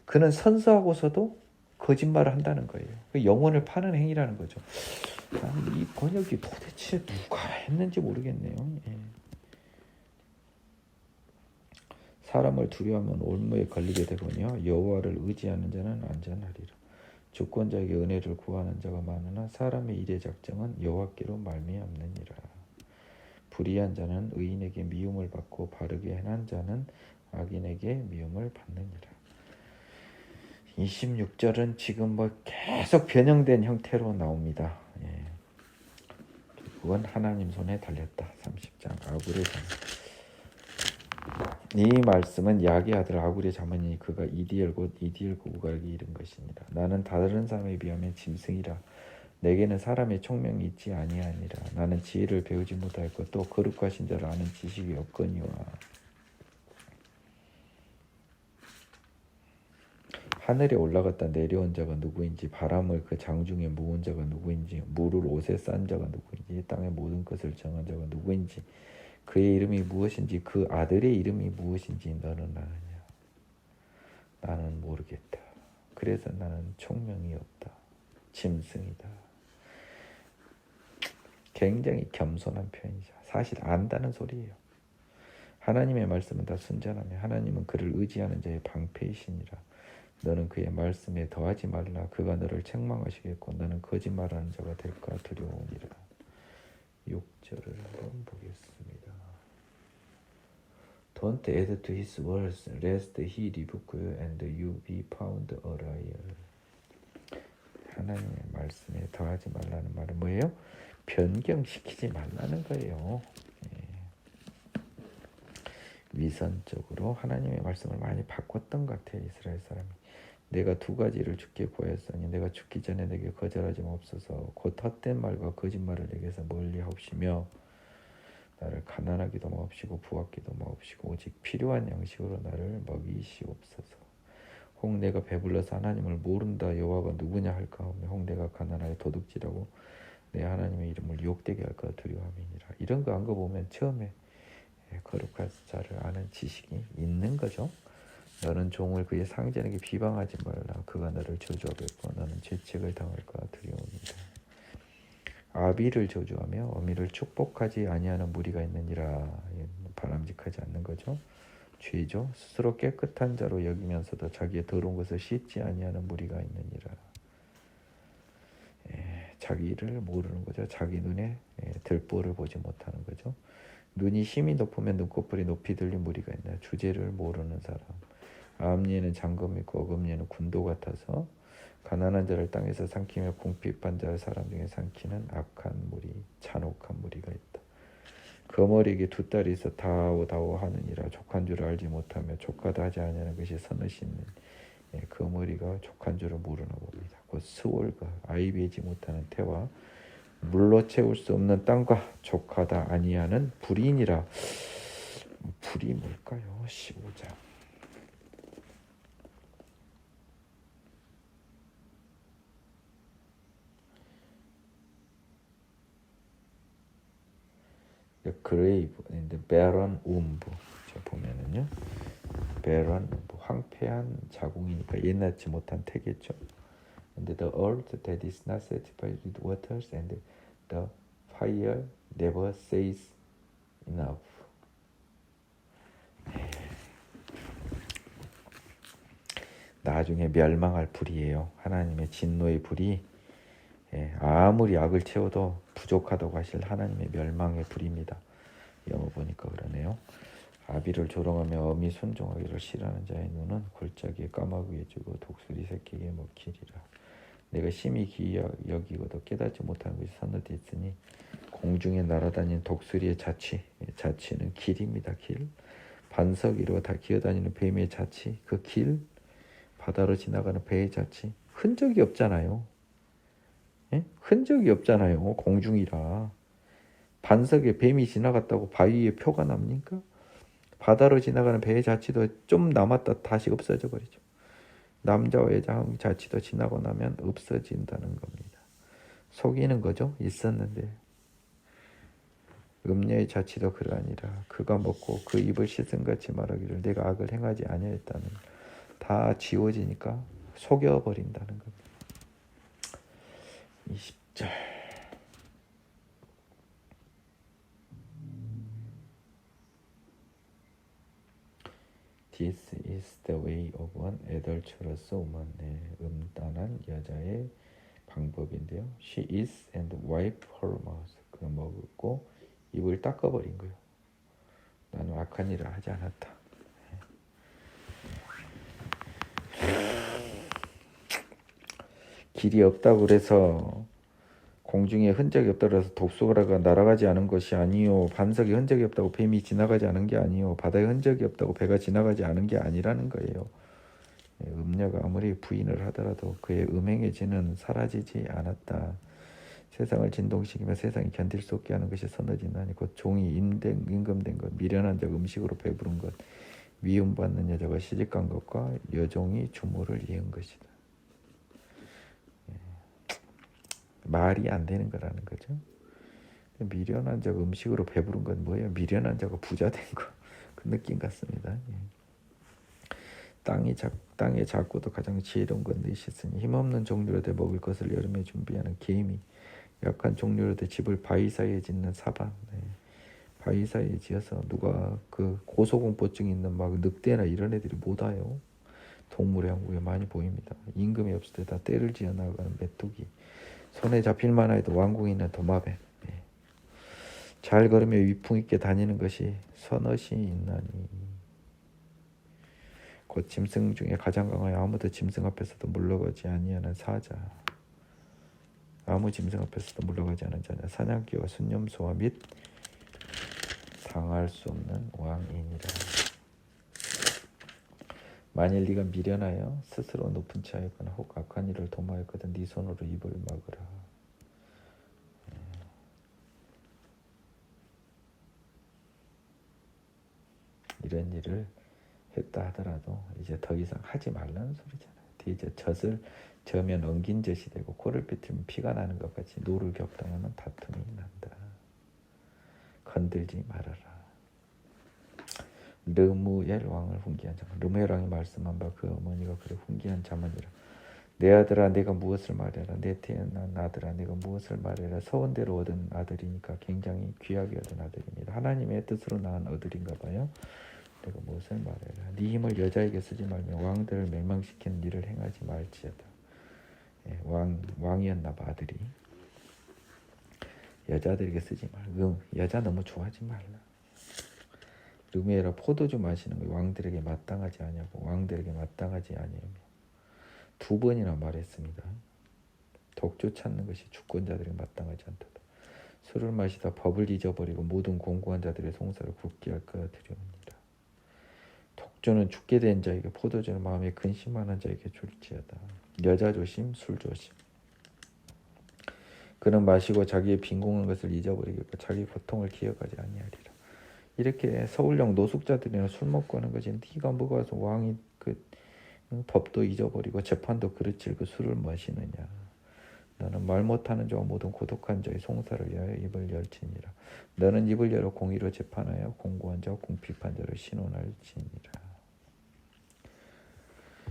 그는 선서하고서도 거짓말을 한다는 거예요. 그 영혼을 파는 행위라는 거죠. 이 번역이 도대체 누가 했는지 모르겠네요. 사람을 두려워하면 올무에 걸리게 되거니와 여호와를 의지하는 자는 안전하리라. 주권자에게 은혜를 구하는 자가 많으나 사람의 일의 작정은 여호와께로 말미암느니라. 불의한 자는 의인에게 미움을 받고 바르게 행한 자는 악인에게 미움을 받느니라. 26절은 지금 계속 변형된 형태로 나옵니다. 그건 하나님 손에 달렸다. 30장 아굴의 자문. 이 말씀은 야의 아들 아굴의 자문이니 그가 이디엘 곧 이디엘 고국에게 이른 것이니라. 나는 다른 사람에 비하면 짐승이라. 내게는 사람의 총명이 있지 아니하니라. 나는 지혜를 배우지 못하였고 또 거룩하신 자를 아는 지식이 없거니와. 하늘에 올라갔다 내려온 자가 누구인지, 바람을 그 장중에 모은 자가 누구인지, 물을 옷에 싼 자가 누구인지, 땅의 모든 것을 정한 자가 누구인지, 그의 이름이 무엇인지, 그 아들의 이름이 무엇인지 너는 아느냐? 나는 모르겠다. 그래서 나는 총명이 없다. 짐승이다. 굉장히 겸손한 표현이죠. 사실 안다는 소리예요. 하나님의 말씀은 다 순전하며 하나님은 그를 의지하는 자의 방패이시니라. 너는 그의 말씀에 더하지 말라. 그가 너를 책망하시겠고 너는 거짓말하는 자가 될까 두려우니라. 6절을 한번 보겠습니다. Don't add to his words, lest he rebuke you and you be found a liar. 하나님의 말씀에 더하지 말라는 말은 뭐예요? 변경시키지 말라는 거예요. 위선적으로 하나님의 말씀을 많이 바꿨던 것 같아요. 이스라엘 사람이. 내가 두 가지를 주께 구하였으니 내가 죽기 전에 내게 거절하지 맙소서. 곧 헛된 말과 거짓말을 내게서 멀리하옵시며 나를 가난하기도 마옵시고 부합기도 마옵시고 오직 필요한 양식으로 나를 먹이시옵소서. 혹 내가 배불러서 하나님을 모른다 여호와가 누구냐 할까 하며 혹 내가 가난하여 도둑질하고 내 하나님의 이름을 유혹되게 할까 두려워함이니라. 이런 거 한 거 보면 처음에 거룩한 자를 아는 지식이 있는 거죠. 너는 종을 그의 상전에게 비방하지 말라. 그가 너를 저주하겠고 너는 죄책을 당할까 두려움이다. 아비를 저주하며 어미를 축복하지 아니하는 무리가 있느니라. 바람직하지 않는 거죠. 죄죠. 스스로 깨끗한 자로 여기면서도 자기의 더러운 것을 씻지 아니하는 무리가 있느니라. 자기를 모르는 거죠. 자기 눈에 들보를 보지 못하는 거죠. 눈이 힘이 높으면 눈꺼풀이 높이 들린 무리가 있나. 주제를 모르는 사람. 암리에는 장검이 있고 어금니에는 군도 같아서 가난한 자를 땅에서 삼키며 궁핍한 자를 사람 중에 삼키는 악한 무리, 잔혹한 무리가 있다. 거머리에게 두 딸이 있어 다오다오 하느니라. 족한 줄을 알지 못하며 족하다 하지 아니하는 것이 선의시는 거머리가 족한 줄을 모르나 봅니다. 곧 스월과 아이 베지 못하는 태와 물로 채울 수 없는 땅과 족하다 아니하는 불이니라. 불이 뭘까요? 15장. The grave and the barren womb. 보면은요, barren 황폐한 자궁이니까 예낫지 못한 태겠죠. And the earth that is not satisfied with waters and the fire never says enough. 나중에 멸망할 불이에요. 하나님의 진노의 불이 아무리 악을 채워도 부족하다고 하실 하나님의 멸망의 불입니다. 영어 보니까 그러네요. 아비를 조롱하며 어미 순종하기를 싫어하는 자의 눈은 골짜기에 까마귀에 주고 독수리 새끼에게 먹히리라. 내가 심히 기이 여기고도 깨닫지 못하는 것이 서너디 있으니 공중에 날아다니는 독수리의 자취, 자취는 길입니다. 길. 반석 위로 다 기어다니는 뱀의 자취, 그 길. 바다로 지나가는 배의 자취. 흔적이 없잖아요. 흔적이 없잖아요. 공중이라. 반석에 뱀이 지나갔다고 바위에 표가 납니까? 바다로 지나가는 배의 자취도 좀 남았다 다시 없어져 버리죠. 남자와 여자 자취도 지나고 나면 없어진다는 겁니다. 속이는 거죠. 있었는데. 음녀의 자취도 그러하니라. 그가 먹고 그 입을 씻은 같이 말하기를 내가 악을 행하지 아니하였다는. 다 지워지니까 속여버린다는 겁니다. 20절. This is the way of an adulterous woman. 음란한 여자의 방법인데요. She is and wipe her mouth. 그 먹고 입을 닦아버린 거예요. 나는 악한 일을 하지 않았다. 길이 없다고 그래서 공중에 흔적이 없다고 해서 독수리가 날아가지 않은 것이 아니요. 반석에 흔적이 없다고 뱀이 지나가지 않은 게 아니요. 바다에 흔적이 없다고 배가 지나가지 않은 게 아니라는 거예요. 음녀가 아무리 부인을 하더라도 그의 음행의 죄는 사라지지 않았다. 세상을 진동시키며 세상이 견딜 수 없게 하는 것이 서너지나니 곧 종이 임금된 것, 미련한 자가 음식으로 배부른 것, 미움받는 여자가 시집간 것과 여종이 주모를 이은 것이다. 말이 안 되는 거라는 거죠. 미련한 자가 음식으로 배부른 건 뭐예요? 미련한 자가 부자 된 거. 그 느낌 같습니다. 땅에 작고도 가장 지혜로운 건 내 씻으니 힘없는 종류로 돼 먹을 것을 여름에 준비하는 개미, 약한 종류로 돼 집을 바위 사이에 짓는 사방. 바위 사이에 지어서 누가 그 고소공포증 있는 막 늑대나 이런 애들이 못 와요. 동물의 왕국에 많이 보입니다. 임금이 없을 때 다 떼를 지어 나가는 메뚜기. 손에 잡힐 만해도 왕궁에 있는 도마뱀. 잘 걸으며 위풍 있게 다니는 것이 선엇이 있나니. 곧 짐승 중에 가장 강하여 아무도 짐승 앞에서도 물러가지 아니하는 사자. 아무 짐승 앞에서도 물러가지 않은 자냐. 사냥개와 순념소와 및 당할 수 없는 왕이니라. 만일 네가 미련하여 스스로 높은 차였거나 혹 악한 일을 도모하였거든 네 손으로 입을 막으라. 이런 일을 했다 하더라도 이제 더 이상 하지 말라는 소리잖아요. 뒤에 젖을 저으면 엉긴 젖이 되고 코를 삐틀면 피가 나는 것 같이 노를 격동하면 다툼이 난다. 건들지 말아라. 르무엘 왕을 훈계한 자만. 르무엘 왕이 말씀한 바 그 어머니가 그를 훈계한 자만이라. 내 아들아 내가 무엇을 말해라. 내 태어난 아들아 내가 무엇을 말해라. 서원대로 얻은 아들이니까 굉장히 귀하게 얻은 아들입니다. 하나님의 뜻으로 낳은 아들인가 봐요. 내가 무엇을 말해라. 네 힘을 여자에게 쓰지 말며 왕들을 멸망시키는 일을 행하지 말지어다. 예, 왕이었나 봐 아들이. 여자들에게 쓰지 말라. 여자 너무 좋아하지 말라. 르무엘아 포도주 마시는 거 왕들에게 마땅하지 아니하고 왕들에게 마땅하지 아니하며 두 번이나 말했습니다. 독주 찾는 것이 주권자들에게 마땅하지 않도다. 술을 마시다 법을 잊어버리고 모든 공고한 자들의 송사를 굳게 할 것 같으리오니라. 독주는 죽게 된 자에게, 포도주는 마음에 근심하는 자에게 줄지어다. 여자 조심, 술 조심. 그는 마시고 자기의 빈공한 것을 잊어버리겠고 자기 고통을 기억하지 아니하리라. 이렇게 서울령 노숙자들이나 술 먹고 하는 것이 네가 뭐가 와서 왕이 그 법도 잊어버리고 재판도 그르칠 그 술을 마시느냐. 너는 말 못하는 자와 모든 고독한 자의 송사를 위하여 입을 열지니라. 너는 입을 열어 공의로 재판하여 공고한 자와 궁핍한 자를 신원할지니라.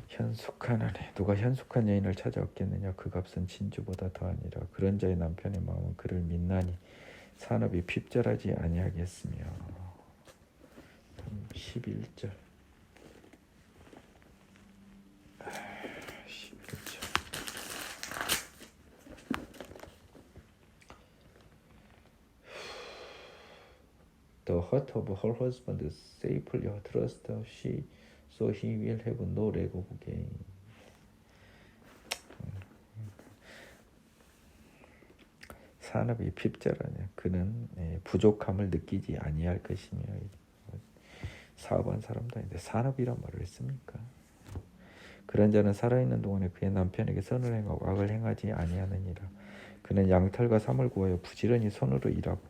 현숙한 아내, 누가 현숙한 여인을 찾아 얻겠느냐. 그 값은 진주보다 더하니라. 그런 자의 남편의 마음은 그를 믿나니 산업이 핍절하지 아니하겠으며. 11절. The heart of her husband is safely trust she, so he will have no lack of gain. 산업이 핍절하냐. 그는 부족함을 느끼지 아니할 것이며. 사업한 사람도 아닌데 산업이란 말을 했습니까? 그런 자는 살아있는 동안에 그의 남편에게 선을 행하고 악을 행하지 아니하느니라. 그는 양털과 삼을 구하여 부지런히 손으로 일하고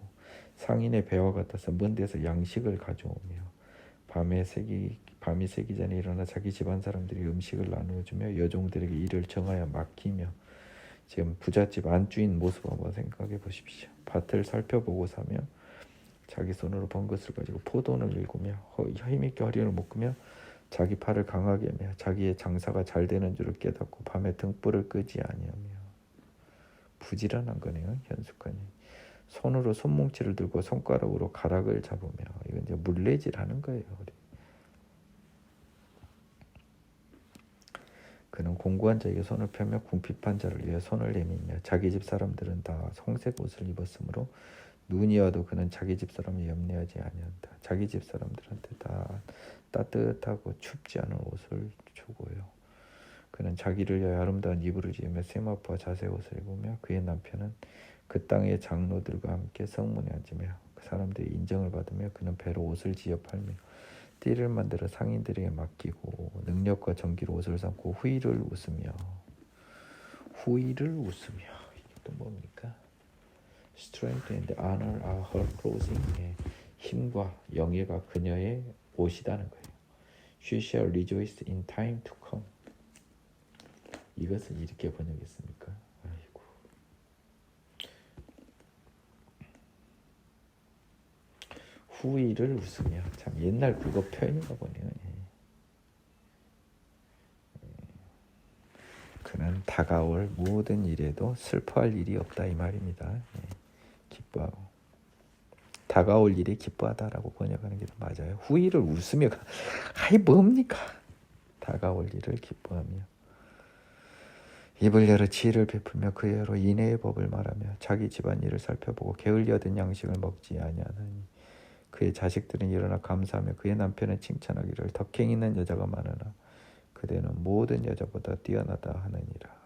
상인의 배와 같아서 먼 데서 양식을 가져오며 밤이 새기 전에 일어나 자기 집안 사람들이 음식을 나누어주며 여종들에게 일을 정하여 맡기며. 지금 부잣집 안주인 모습 한번 생각해 보십시오. 밭을 살펴보고 사며 자기 손으로 번 것을 가지고 포도원을 일구며 힘있게 허리를 묶으며 자기 팔을 강하게 하며 자기의 장사가 잘 되는 줄을 깨닫고 밤에 등불을 끄지 아니하며. 부지런한 거네요. 현숙하니 손으로 손뭉치를 들고 손가락으로 가락을 잡으며. 이건 이제 물레질하는 거예요. 그는 공고한 자에게 손을 펴며 궁핍한 자를 위해 손을 내밀며 자기 집 사람들은 다 성색 옷을 입었으므로 눈이 와도 그는 자기 집 사람을 염려하지 아니한다. 자기 집 사람들한테 다 따뜻하고 춥지 않은 옷을 주고요. 그는 자기를 위하여 아름다운 이불을 지으며 세마포와 자색 옷을 입으며 그의 남편은 그 땅의 장로들과 함께 성문에 앉으며 그 사람들의 인정을 받으며 그는 배로 옷을 지어 팔며 띠를 만들어 상인들에게 맡기고 능력과 정기로 옷을 삼고 후의를 웃으며. 후의를 웃으며 이게 또 뭡니까? Strength and honor are her clothing. 힘과 영예가 그녀의 옷이라는 거예요. She shall rejoice in time to come. 이것을 이렇게 번역했습니까? 아이고. 후의를 웃으며. 참 옛날 국어 표현인가 보네요. 그는 다가올 모든 일에도 슬퍼할 일이 없다 이 말입니다. 기뻐하고 다가올 일에 기뻐하다라고 번역하는 게 더 맞아요. 후의를 웃으며 아이 뭡니까? 다가올 일을 기뻐하며 입을 열어 지혜를 베풀며 그의 로 인애의 법을 말하며 자기 집안 일을 살펴보고 게을리 얻은 양식을 먹지 아니하나니 그의 자식들은 일어나 감사하며 그의 남편은 칭찬하기를 덕행 있는 여자가 많으나 그대는 모든 여자보다 뛰어나다 하느니라.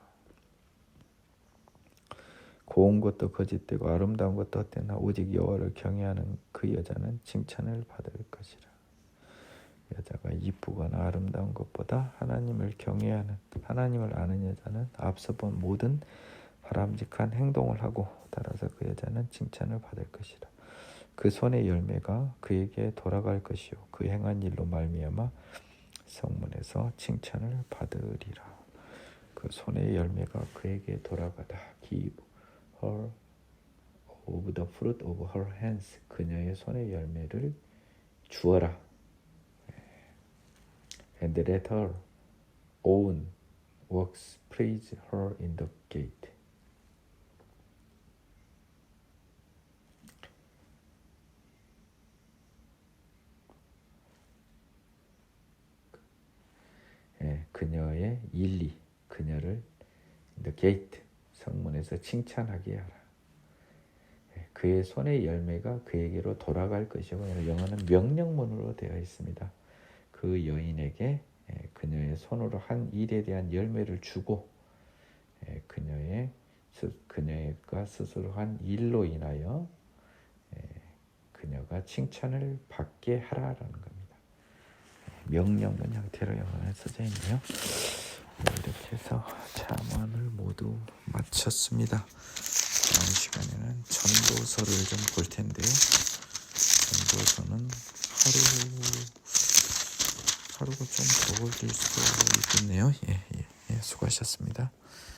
고운 것도 거짓되고 아름다운 것도 헛되나 오직 여호와를 경외하는 그 여자는 칭찬을 받을 것이라. 여자가 이쁘거나 아름다운 것보다 하나님을 경외하는, 하나님을 아는 여자는 앞서 본 모든 바람직한 행동을 하고 따라서 그 여자는 칭찬을 받을 것이라. 그 손의 열매가 그에게 돌아갈 것이요 그 행한 일로 말미암아 성문에서 칭찬을 받으리라. 그 손의 열매가 그에게 돌아가다. Give her of the fruit of her hands. 그녀의 손의 열매를 주어라. And let her own works praise her in the gate. 그녀의 일이 그녀를 the gate 성문에서 칭찬하게 하라. 그의 손의 열매가 그에게로 돌아갈 것이고 영어는 명령문으로 되어 있습니다. 그 여인에게 그녀의 손으로 한 일에 대한 열매를 주고 그녀가 스스로 한 일로 인하여 그녀가 칭찬을 받게 하라라는 겁니다. 명령문 형태로 영어에 써져 있네요. 이렇게 해서 잠언을 모두 마쳤습니다. 다음 시간에는 전도서를 좀 볼 텐데요. 전도서는 하루가 좀 더 걸릴 수 있겠네요. 수고하셨습니다.